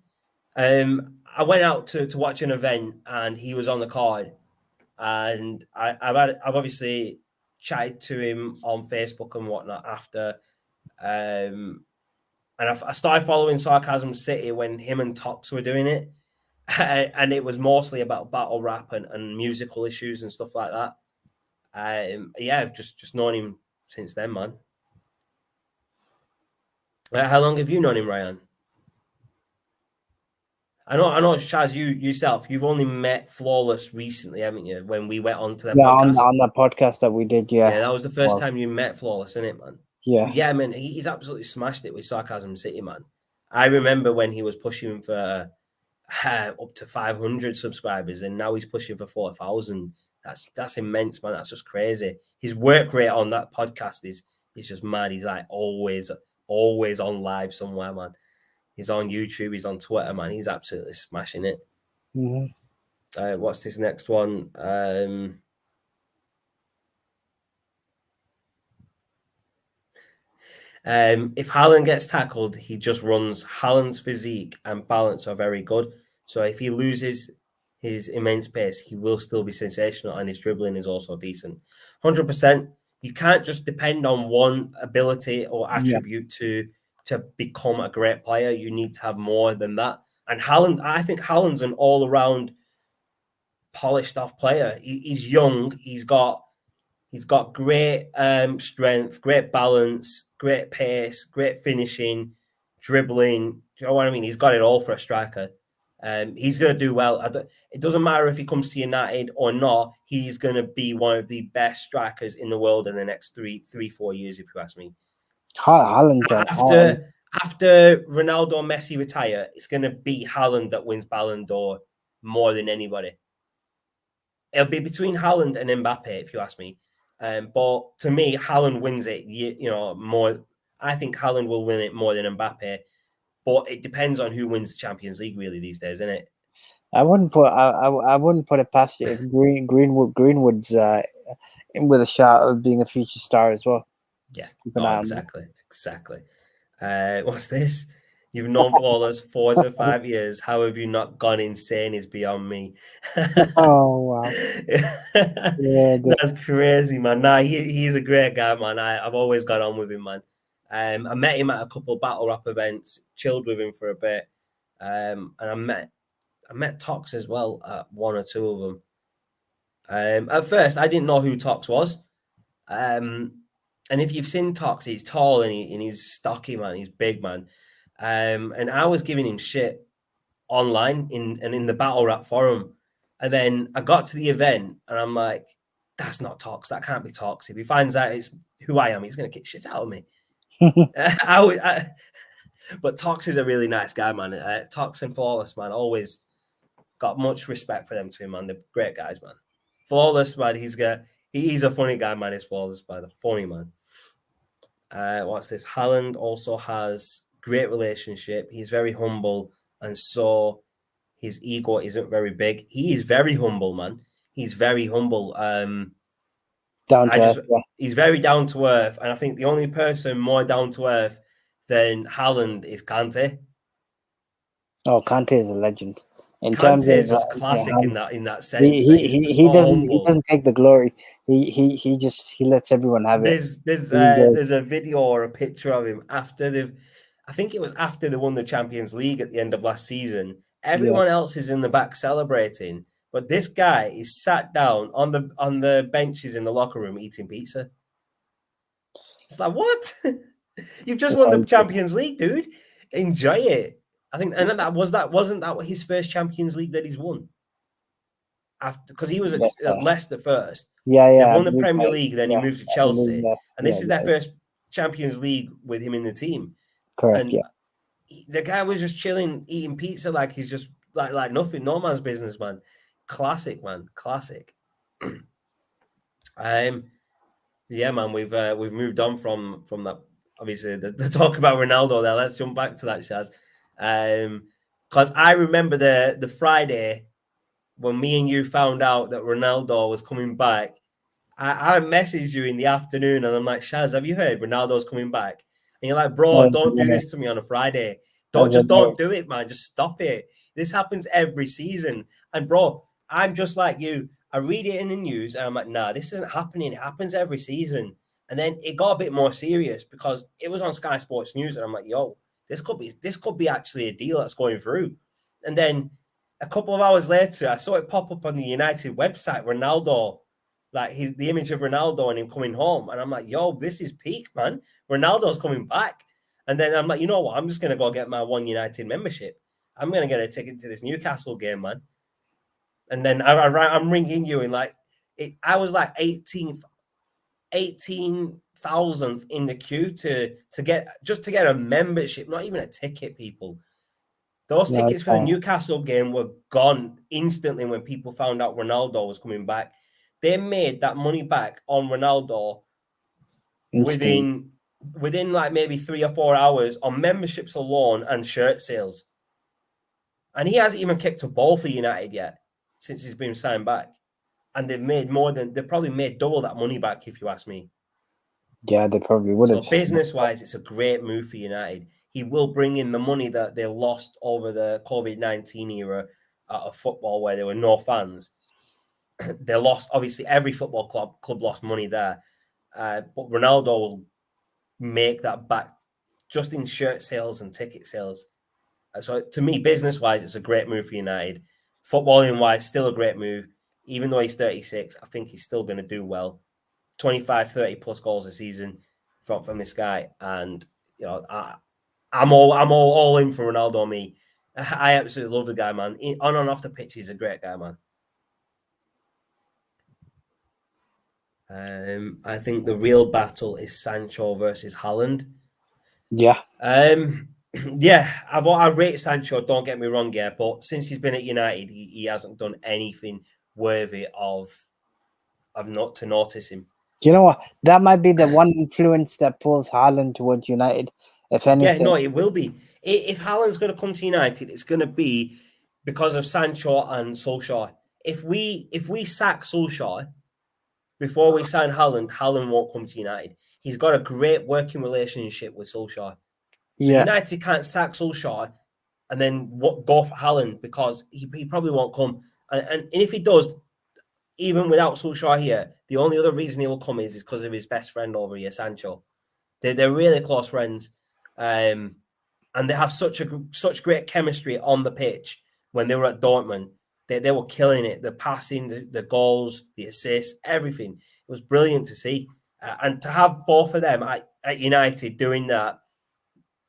I went out to watch an event and he was on the card, and I've obviously chatted to him on Facebook and whatnot after, and I started following Sarcasm City when him and Tox were doing it, and it was mostly about battle rap and musical issues and stuff like that. Yeah, I've just known him since then, man. How long have you known him, Ryan? I know, Chaz, you yourself, you've only met Flawless recently, haven't you? When we went on to their podcast. on that podcast that we did, yeah. Yeah, that was the first time you met Flawless, isn't it, man? Yeah. But yeah, man, he's absolutely smashed it with Sarcasm City, man. I remember when he was pushing for up to 500 subscribers, and now he's pushing for 4,000. That's immense, man. That's just crazy. His work rate on that podcast is just mad. He's like always on live somewhere, man. He's on YouTube. He's on Twitter, man. He's absolutely smashing it. Mm-hmm. What's this next one? If Haaland gets tackled, he just runs. Haaland's physique and balance are very good. So if he loses his immense pace, he will still be sensational, and his dribbling is also decent. 100%. You can't just depend on one ability or attribute to become a great player. You need to have more than that. And Haaland, I think Haaland's an all-around polished off player. He's young. He's got great strength, great balance, great pace, great finishing, dribbling. Do you know what I mean? He's got it all for a striker. He's going to do well. It doesn't matter if he comes to United or not. He's going to be one of the best strikers in the world in the next 4 years, if you ask me. Haaland. After Ronaldo and Messi retire, it's going to be Haaland that wins Ballon d'Or more than anybody. It'll be between Haaland and Mbappe, if you ask me. But to me, Haaland wins it. More. I think Haaland will win it more than Mbappe. But it depends on who wins the Champions League, really, these days, isn't it? I wouldn't put it past you if Greenwood's in with a shot of being a future star as well. Yeah, exactly. What's this? You've known Flawless 4 to 5 years. How have you not gone insane is beyond me. Oh, wow. Yeah, that's crazy, man. Nah, he's a great guy, man. I've always got on with him, man. I met him at a couple of battle rap events, chilled with him for a bit. And I met Tox as well at 1 or 2 of them. At first, I didn't know who Tox was. And if you've seen Tox, he's tall and he's stocky, man. He's big, man. And I was giving him shit online in the battle rap forum. And then I got to the event and I'm like, that's not Tox. That can't be Tox. If he finds out it's who I am, he's going to kick shit out of me. But Tox is a really nice guy, man. Tox and Flawless, man, always got much respect for them two, man. They're great guys, man. Flawless, man, he's a funny guy, man. He's Flawless, man. A funny man. What's this? Haaland also has great relationship. He's very humble, and so his ego isn't very big. He is very humble, man. He's very humble. He's very down to earth, and I think the only person more down to earth than Haaland is Kante. Oh, Kante is a legend. Kante is just classic in that sense. He doesn't take the glory. He lets everyone have it. There's a video or a picture of him after I think it was after they won the Champions League at the end of last season. Everyone else is in the back celebrating, but this guy is sat down on the benches in the locker room eating pizza. It's like, what? You've just won the Champions League, dude. Enjoy it. I think, and wasn't that his first Champions League that he's won? After, because he was at Leicester first. Yeah. They won the Premier League, then he moved to Chelsea, and this is their first Champions League with him in the team. Correct. And the guy was just chilling, eating pizza like he's just like nothing, no man's business, man. Classic, man, classic. Yeah, man, we've moved on from that. Obviously, the talk about Ronaldo there. Let's jump back to that, Shaz. Because I remember the Friday when me and you found out that Ronaldo was coming back. I messaged you in the afternoon and I'm like, Shaz, have you heard Ronaldo's coming back? And you're like, bro, As don't do this to me on a Friday. as a Don't do it, man. Just stop it. This happens every season. And bro, I'm just like you. I read it in the news and I'm like, nah, this isn't happening. It happens every season. And then it got a bit more serious because it was on Sky Sports News, and I'm like, yo, this could be actually a deal that's going through. And then a couple of hours later, I saw it pop up on the United website, Ronaldo, like the image of Ronaldo and him coming home. And I'm like, yo, this is peak, man. Ronaldo's coming back. And then I'm like, you know what? I'm just going to go get my One United membership. I'm going to get a ticket to this Newcastle game, man. And then I'm ringing you and like, I was like 18,000th in the queue to get a membership, not even a ticket, people. Those tickets for the Newcastle game were gone instantly when people found out Ronaldo was coming back. They made that money back on Ronaldo within like maybe 3 or 4 hours on memberships alone and shirt sales. And he hasn't even kicked a ball for United yet since he's been signed back. And they've probably made double that money back, if you ask me. Yeah, they probably would have. So business-wise, it's a great move for United. He will bring in the money that they lost over the COVID-19 era of football where there were no fans. They lost, obviously, every football club lost money there. But Ronaldo will make that back just in shirt sales and ticket sales. So to me, business-wise, it's a great move for United. Footballing-wise, still a great move. Even though he's 36, I think he's still going to do well. 25, 30 plus goals a season from this guy. And, you know, I'm all in for Ronaldo, me. I absolutely love the guy, man. On and off the pitch, he's a great guy, man. I think the real battle is Sancho versus Haaland. Yeah. Yeah, I rate Sancho, don't get me wrong, yeah, but since he's been at United, he hasn't done anything worthy of not to notice him. Do you know what? That might be the one influence that pulls Haaland towards United, if anything. Yeah, no, it will be. If Haaland's going to come to United, it's going to be because of Sancho and Solskjaer. If we sack Solskjaer before we sign Haaland, Haaland won't come to United. He's got a great working relationship with Solskjaer. So United can't sack Solskjaer and then go for Haaland because he probably won't come. And if he does, even without Solskjaer here, the only other reason he will come is because of his best friend over here, Sancho. They're really close friends. And they have such great chemistry on the pitch when they were at Dortmund. They were killing it. The passing, the goals, the assists, everything. It was brilliant to see. And to have both of them at United doing that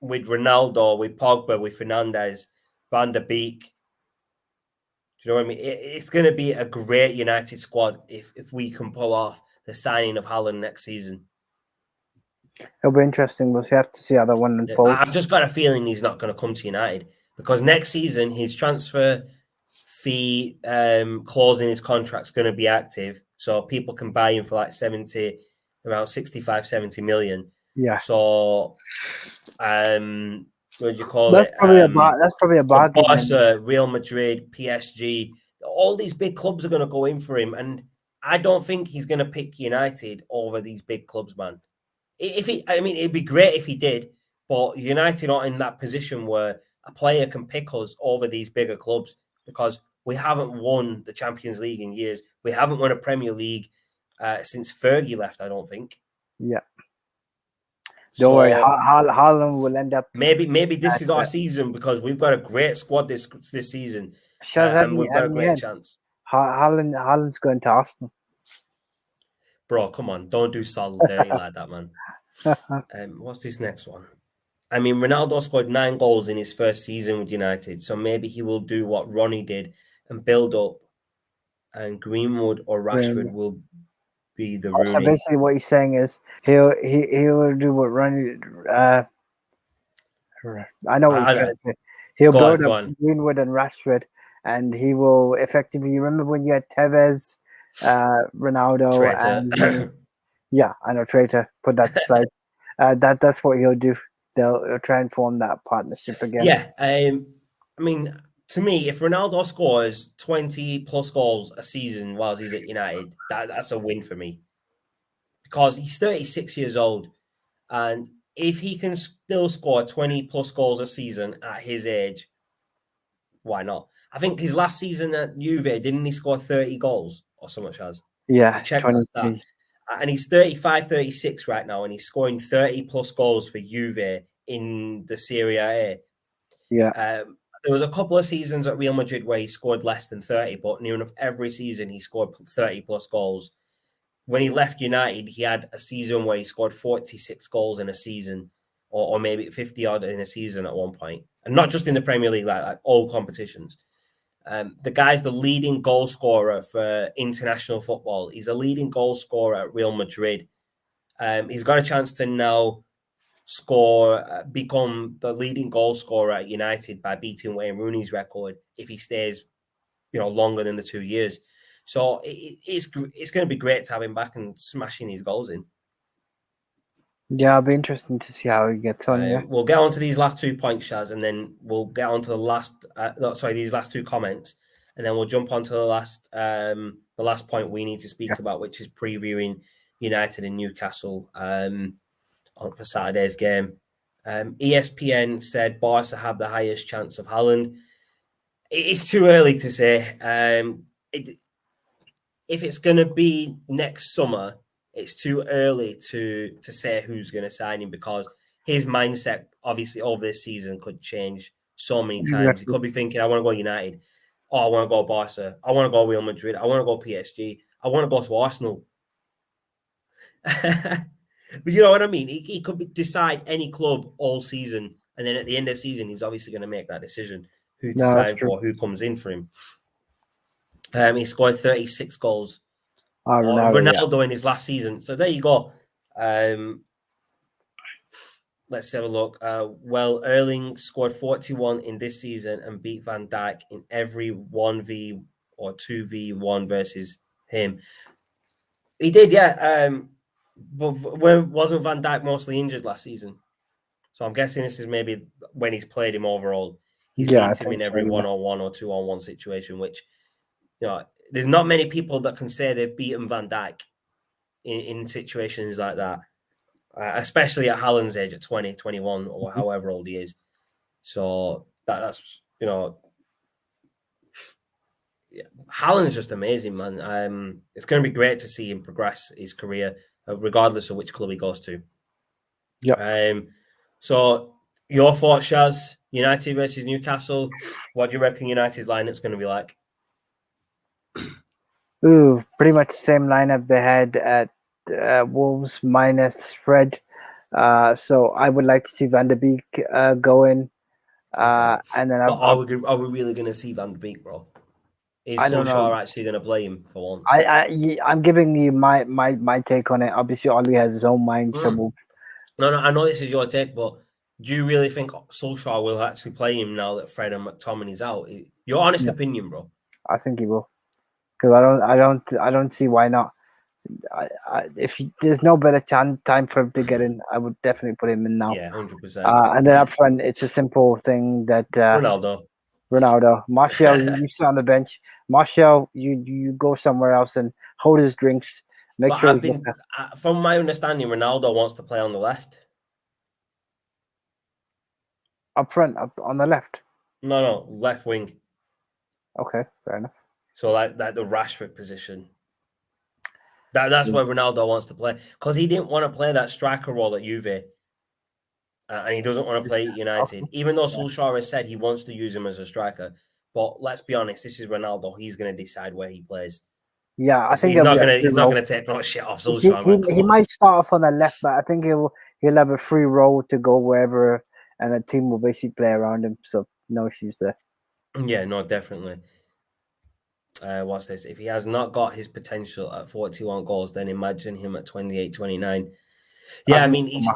with Ronaldo, with Pogba, with Fernandes, Van der Beek. Do you know what I mean? It's going to be a great United squad if we can pull off the signing of Haaland next season. It'll be interesting. We'll have to see how that one unfolds. I've just got a feeling he's not going to come to United because next season his transfer fee clause in his contract is going to be active, so people can buy him for like around 65, 70 million. Yeah. So, what do you call that's it? That's probably a bargain. Barca, Real Madrid, PSG, all these big clubs are going to go in for him, and I don't think he's going to pick United over these big clubs, man. It'd be great if he did, but United are in that position where a player can pick us over these bigger clubs because we haven't won the Champions League in years. We haven't won a Premier League since Fergie left, I don't think. Yeah. Don't worry, Haaland will end up. Maybe this is our season because we've got a great squad this season, and we've got a great chance. Haaland's going to Arsenal. Bro, come on, don't do solidarity like that, man. What's this next one? I mean, Ronaldo scored 9 goals in his first season with United, so maybe he will do what Ronnie did and build up, and Greenwood or Rashford will be the Rooney. So basically what he's saying is he will do what Ronnie... I know what he's trying to say. He'll Go build on, go up on. Greenwood and Rashford, and he will effectively. You remember when you had Tevez, Ronaldo, Traitor. and yeah, I know traitor. Put that aside. That's what he'll do. They'll try and form that partnership again. Yeah, I mean, to me, if Ronaldo scores 20 plus goals a season whilst he's at United, that's a win for me because he's 36 years old. And if he can still score 20 plus goals a season at his age, why not? I think his last season at Juve, didn't he score 30 goals or so much as? Yeah, You check that stat. 23. And he's 35, 36 right now, and he's scoring 30 plus goals for Juve in the Serie A. Yeah, There was a couple of seasons at Real Madrid where he scored less than 30, but near enough every season he scored 30 plus goals. When he left United, he had a season where he scored 46 goals in a season, or maybe 50 odd in a season at one point. And not just in the Premier League, like all competitions. The guy's the leading goal scorer for international football. He's a leading goal scorer at Real Madrid. He's got a chance to now become the leading goal scorer at United by beating Wayne Rooney's record if he stays, longer than the 2 years. So it's going to be great to have him back and smashing these goals in. yeah, it'll be interesting to see how he gets on. Yeah, We'll get on to these last 2 points, Shaz, and then we'll get on to these last 2 comments, and then we'll jump on to the last point we need to speak about, which is previewing United and Newcastle for Saturday's game. ESPN said Barca have the highest chance of Haaland. It's too early to say. If it's going to be next summer, it's too early to say who's going to sign him because his mindset, obviously, over this season could change so many times. exactly. He could be thinking, I want to go United. Oh, I want to go Barca. I want to go Real Madrid. I want to go PSG. I want to go to Arsenal. But you know what I mean? He could decide any club all season, and then at the end of the season, he's obviously going to make that decision who to sign for, who comes in for him. He scored 36 goals. Ronaldo in his last season. So there you go. Let's have a look. Erling scored 41 in this season and beat Van Dijk in every 1v or 2v1 versus him. He did, yeah. But wasn't Van Dijk mostly injured last season? So I'm guessing this is maybe when he's played him overall. He's beat him in every 1-on-1 or 2-on-1 situation, which, there's not many people that can say they've beaten Van Dijk in situations like that, especially at Haaland's age at 20, 21, or however old he is. So that's Haaland's just amazing, man. It's going to be great to see him progress his career, regardless of which club he goes to. Yeah. So your thoughts, Shaz? United versus Newcastle. What do you reckon United's lineup's going to be like? Ooh, pretty much the same lineup they had at Wolves minus Fred. So I would like to see Van der Beek go in. And then are we really going to see Van der Beek, bro? Is Solskjaer actually going to play him for once? I'm giving you my take on it. Obviously, Ollie has his own mind. So No, I know this is your take, but do you really think Solskjaer will actually play him now that Fred and McTominay's out? Your honest opinion, bro? I think he will, because I don't see why not. There's no better time for him to get in, I would definitely put him in now. Yeah, 100%. And then up front, it's a simple thing that Ronaldo, Martial, you sit on the bench. Martial, you go somewhere else and hold his drinks. Make sure. From my understanding, Ronaldo wants to play on the left. Up front, up on the left. No, left wing. Okay, fair enough. So like the Rashford position. That's where Ronaldo wants to play, because he didn't want to play that striker role at Juve, and he doesn't want to play at United. Even though Solskjaer has said he wants to use him as a striker, but let's be honest, this is Ronaldo. He's going to decide where he plays. Yeah, I think he's not going to take no shit off Solskjaer. He might start off on the left, but I think he'll have a free role to go wherever, and the team will basically play around him. So no issues there. Yeah, no, definitely. What's this? If he has not got his potential at 41 goals, then imagine him at 28, 29. Yeah, I mean, he's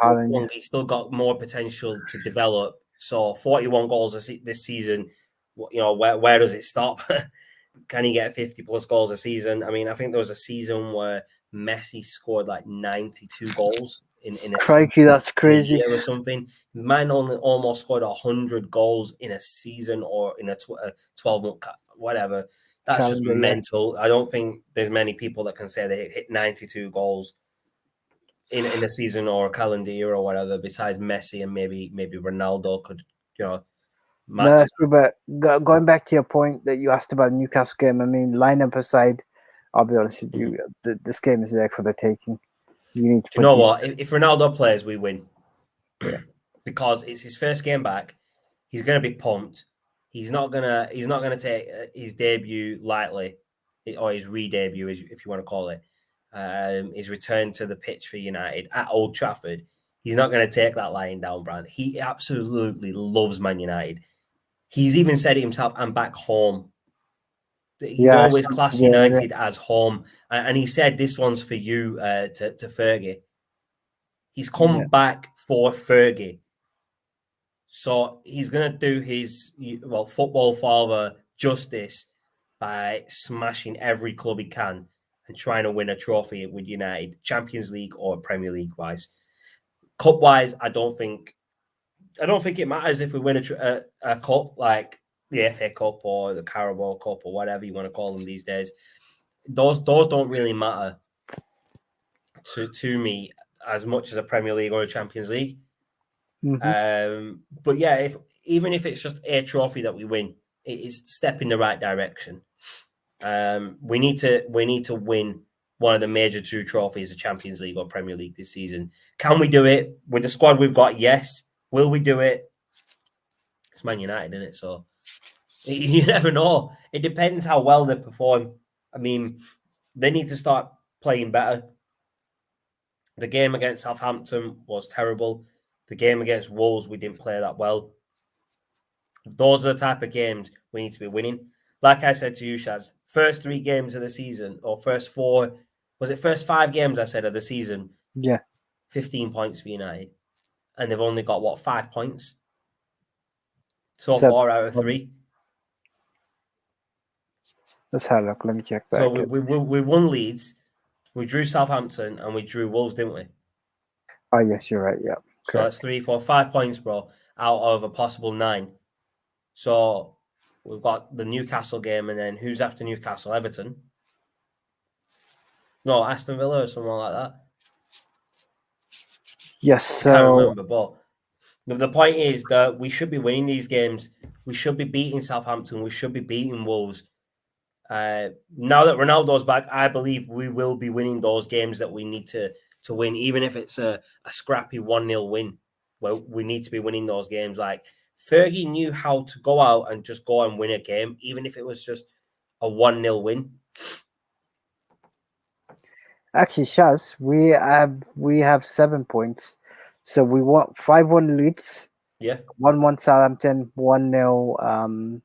still got more potential to develop. So 41 goals this season, where does it stop? Can he get 50 plus goals a season? I mean, I think there was a season where Messi scored like 92 goals in a Crikey, that's crazy. year or something. Man only almost scored 100 goals in a season or in a 12-month, whatever. That's just mental. I don't think there's many people that can say they hit 92 goals in a season or a calendar year or whatever, besides Messi and maybe Ronaldo could, match. No, that's true. But going back to your point that you asked about the Newcastle game, I mean, lineup aside, I'll be honest with you, this game is there for the taking. You need to. Do you know what? If Ronaldo plays, we win. Yeah. Because it's his first game back. He's going to be pumped. He's not gonna take his debut lightly, or his re-debut, if you want to call it. His return to the pitch for United at Old Trafford. He's not going to take that lying down, Brand. He absolutely loves Man United. He's even said it himself, I'm back home. He's always classed United as home. And he said, this one's for you to Fergie. He's come back for Fergie. So he's going to do his, football father justice by smashing every club he can and trying to win a trophy with United, Champions League or Premier League wise. Cup wise, I don't think it matters if we win a cup like the FA Cup or the Carabao Cup or whatever you want to call them these days. Those don't really matter to me as much as a Premier League or a Champions League. Mm-hmm. But yeah, even if it's just a trophy that we win, it's a step in the right direction. We need to win one of the major two trophies, the Champions League or Premier League this season. Can we do it with the squad we've got? Yes. Will we do it? It's Man United, isn't it? So you never know. It depends how well they perform. I mean, they need to start playing better. The game against Southampton was terrible. The game against Wolves, we didn't play that well. Those are the type of games we need to be winning. Like I said to you, Shaz, first 3 games of the season, or first 4, was it first 5 games I said of the season? Yeah. 15 points for United. And they've only got, 5 points? So 4 out of 3. Let's have a look. Let me check that. So we won Leeds, we drew Southampton, and we drew Wolves, didn't we? Oh, yes, you're right. Yeah. So that's 3, 4, 5 points, bro, out of a possible 9. So we've got the Newcastle game, and then who's after Newcastle? Everton? No, Aston Villa or someone like that. Yes, so... I can't remember, but the point is that we should be winning these games. We should be beating Southampton. We should be beating Wolves. Now that Ronaldo's back, I believe we will be winning those games that we need to win, even if it's a scrappy 1-0 win. Well, we need to be winning those games. Like, Fergie knew how to go out and just go and win a game, even if it was just a 1-0 win. Actually, Shaz, we have 7 points. So we want 5-1 Leeds. Yeah. 1-1 Southampton, 1-0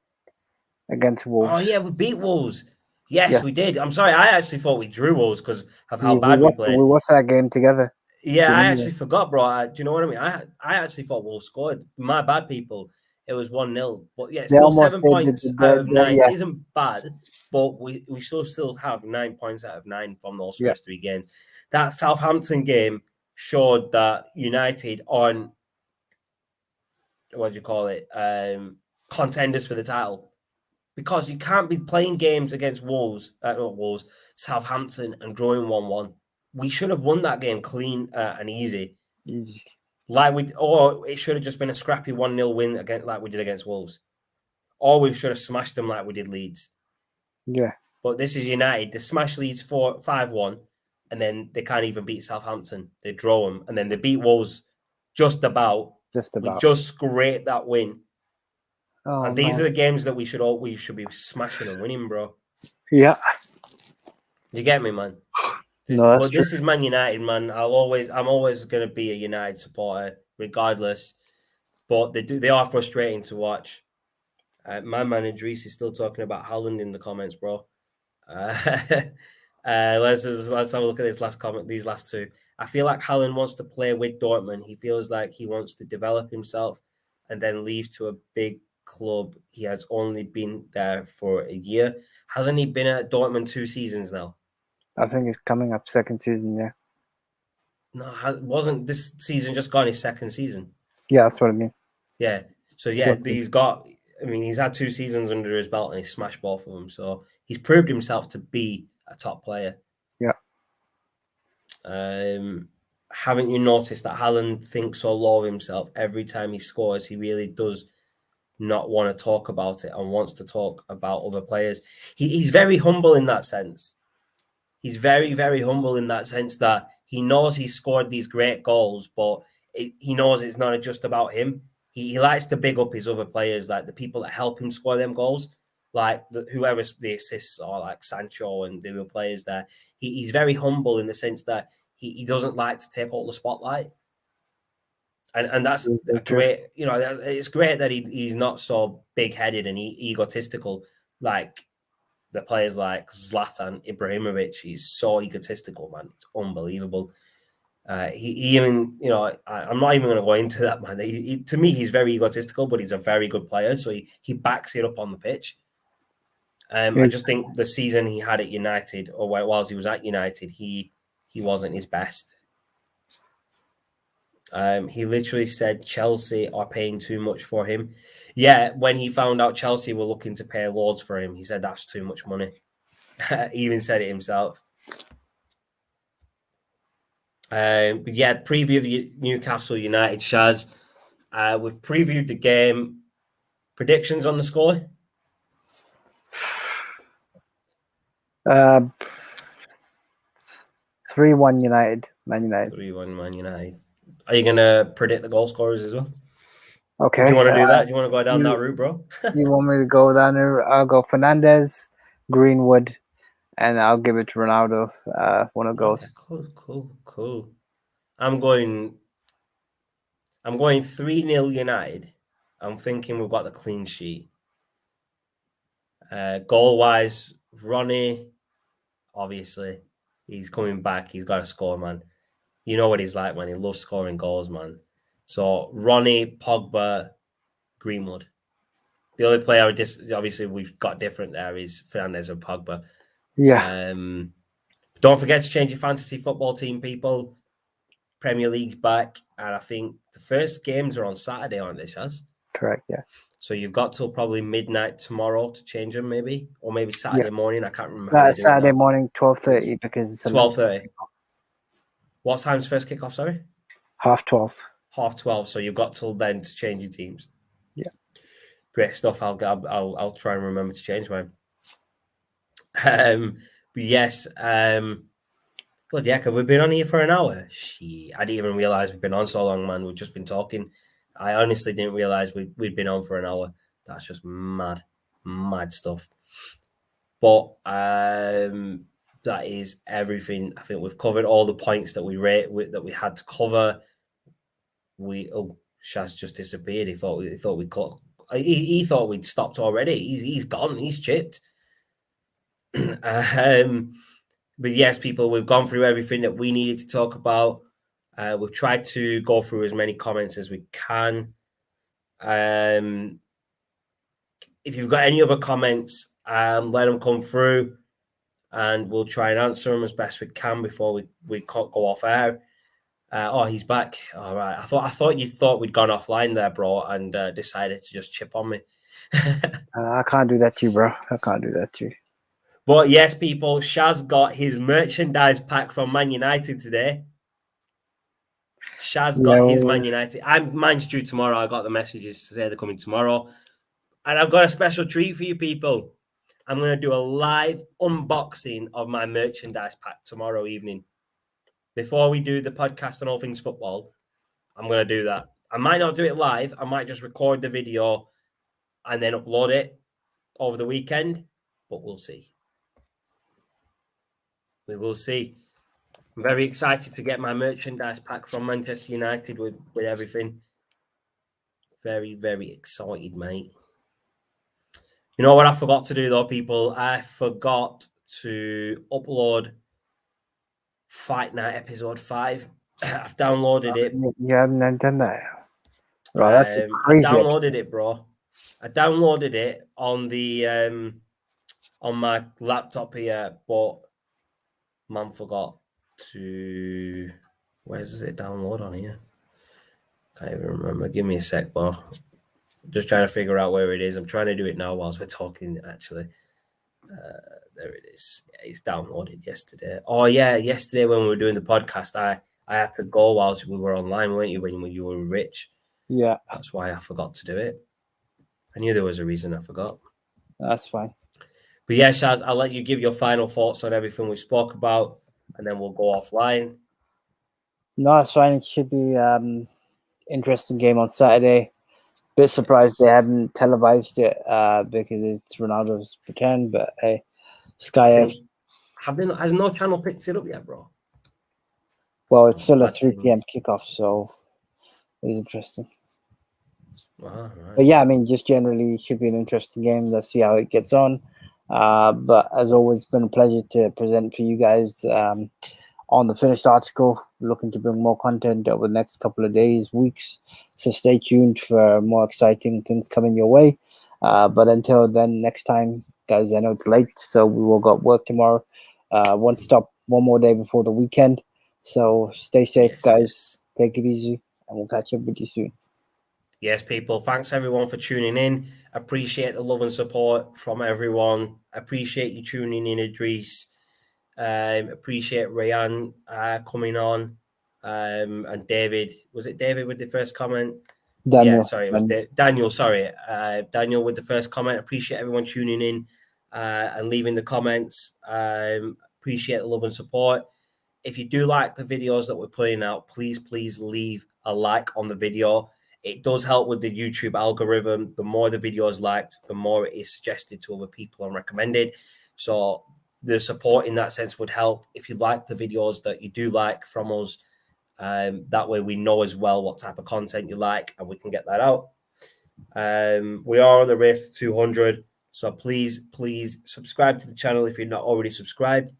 against Wolves. Oh, yeah, we beat Wolves. Yes, we did. I'm sorry, I actually thought we drew Wolves because of how bad we played. We watched that game together. Yeah, I actually forgot, bro. Do you know what I mean? I actually thought Wolves scored. My bad, people. It was 1-0. But yeah, still 7 points out of 9. It isn't bad, but we still have 9 points out of 9 from those first 3 games. That Southampton game showed that United aren't, contenders for the title. Because you can't be playing games against Southampton and drawing 1-1. We should have won that game clean and easy. Or it should have just been a scrappy 1-0 win like we did against Wolves. Or we should have smashed them like we did Leeds. Yeah. But this is United. They smash Leeds 5-1, and then they can't even beat Southampton. They draw them, and then they beat Wolves just about. We just scraped that win. Oh, and these are the games that we should be smashing and winning, bro. Yeah. You get me, man? This is Man United, man. I'm always going to be a United supporter, regardless. But they are frustrating to watch. My man Idris is still talking about Haaland in the comments, bro. Let's have a look at this last comment. These last 2. I feel like Haaland wants to play with Dortmund. He feels like he wants to develop himself and then leave to a big club. He has only been there for a year. Hasn't he been at Dortmund 2 seasons now? I think it's coming up second season. Yeah. No, wasn't this season just gone his second season? Yeah, that's what I mean. Yeah. So yeah, Something. he's got. I mean, he's had 2 seasons under his belt and he's smashed both of them. So he's proved himself to be a top player. Yeah. Haven't you noticed that Haaland thinks so low of himself every time he scores? He really does not want to talk about it and wants to talk about other players. He's very humble in that sense. He's very, very humble in that sense that he knows he's scored these great goals, but he knows it's not just about him. He likes to big up his other players, like the people that help him score them goals, like whoever the assists are, like Sancho and the other players there. He's very humble in the sense that he doesn't like to take all the spotlight. And that's a great, it's great that he's not so big-headed and egotistical like the players like Zlatan Ibrahimovic. He's so egotistical, man. It's unbelievable. He even, I'm not even going to go into that, man. To me, he's very egotistical, but he's a very good player. So he backs it up on the pitch. I just think the season he had at United, or whilst he was at United, he wasn't his best. He literally said Chelsea are paying too much for him. Yeah, when he found out Chelsea were looking to pay loads for him, he said that's too much money. He even said it himself. But yeah, preview of Newcastle United, Shaz. We've previewed the game. Predictions on the score? 3-1 United. Man United. 3-1 Man United. Are you going to predict the goal scorers as well? Okay. Do you want to do that? Do you want to go down that route, bro? You want me to go down there? I'll go Fernandez, Greenwood, and I'll give it to Ronaldo. One of those. Okay, cool. I'm going 3-0 United. I'm thinking we've got the clean sheet. Goal-wise, Ronnie, obviously, he's coming back. He's got to score, man. You know what he's like, man. He loves scoring goals, man. So, Ronnie, Pogba, Greenwood. The only player, obviously, we've got different there is Fernandez and Pogba. Yeah. Don't forget to change your fantasy football team, people. Premier League's back, and I think the first games are on Saturday, aren't they, Shaz? Correct, yeah. So you've got till probably midnight tomorrow to change them, maybe, or maybe Saturday morning. I can't remember. Saturday morning, 12:30, because it's 12:30. What time's first kickoff? Sorry, 12:30. 12:30. So you've got till then to change your teams. Yeah, great stuff. I'll try and remember to change mine. But yes, bloody heck, have we been on here for an hour? I didn't even realize we've been on so long, man. We've just been talking. I honestly didn't realize we'd been on for an hour. That's just mad stuff. But that is everything. I think we've covered all the points that we had to cover. Shaz just disappeared. He thought we'd stopped already. He's gone. He's chipped. But yes, people, we've gone through everything that we needed to talk about. We've tried to go through as many comments as we can. If you've got any other comments, let them come through, and we'll try and answer them as best we can before we go off air. He's back. All right. I thought you thought we'd gone offline there, bro, and decided to just chip on me. I can't do that to you, bro. I can't do that to you. But yes, people, Shaz got his merchandise pack from Man United today. Shaz got his Man United. Mine's due tomorrow. I got the messages to say they're coming tomorrow. And I've got a special treat for you people. I'm going to do a live unboxing of my merchandise pack tomorrow evening. Before we do the podcast on All Things Football, I'm going to do that. I might not do it live. I might just record the video and then upload it over the weekend. But we'll see. We will see. I'm very excited to get my merchandise pack from Manchester United with everything. Very, very excited, mate. You know what I forgot to do, though, people? I forgot to upload Fight Night Episode 5. I've downloaded it. You haven't done that. Right, that's I crazy. downloaded it, bro. I downloaded it on the on my laptop here, but man forgot to. Where does it download on here? Can't even remember. Give me a sec, bro. Just trying to figure out where it is. I'm trying to do it now whilst we're talking. Actually, there it is. Yeah, it's downloaded yesterday. Oh yeah, yesterday when we were doing the podcast, I had to go whilst we were online, weren't you? When you were rich. Yeah, That's why I forgot to do it. I knew there was a reason I forgot. that's fine. But yeah, Shaz, I'll let you give your final thoughts on everything we spoke about, and then we'll go offline. No, it's fine. It should be interesting game on Saturday. Bit surprised they hadn't televised it because it's Ronaldo's pretend, but hey, Sky F. Has no channel picked it up yet, bro? Well, it's still a Mad 3 thing. p.m. kickoff, so it's interesting. Wow, right. But yeah, I mean, just generally it should be an interesting game. Let's see how it gets on. But as always, it's been a pleasure to present for you guys on the finished article. Looking to bring more content over the next couple of days, weeks. So stay tuned for more exciting things coming your way. But until then, next time, guys, I know it's late, so we will got work tomorrow. One more day before the weekend. So stay safe, Yes, guys. yes. Take it easy, and we'll catch up with you soon. Yes, people. Thanks everyone for tuning in. Appreciate the love and support from everyone. Appreciate you tuning in, Idris. Appreciate Rayan coming on. And David. Was it David with the first comment? Yeah, Daniel. sorry, it was Daniel. Sorry, Daniel with the first comment. Appreciate everyone tuning in and leaving the comments. Appreciate the love and support. If you do like the videos that we're putting out, please leave a like on the video. It does help with the YouTube algorithm. The more the video is liked, the more it is suggested to other people and recommended. So the support in that sense would help. If you like the videos that you do like from us, that way we know as well what type of content you like and we can get that out. We are on the race to 200. So please subscribe to the channel if you're not already subscribed.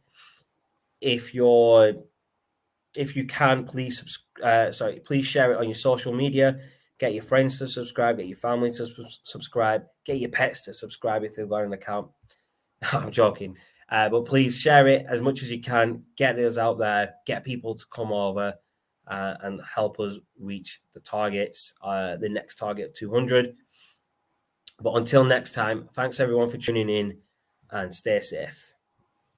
If you can, please please share it on your social media. Get your friends to subscribe, get your family to subscribe, get your pets to subscribe if they've got an account. I'm joking. But please share it as much as you can. Get us out there. Get people to come over and help us reach the targets, the next target 200. But until next time, thanks everyone for tuning in and stay safe.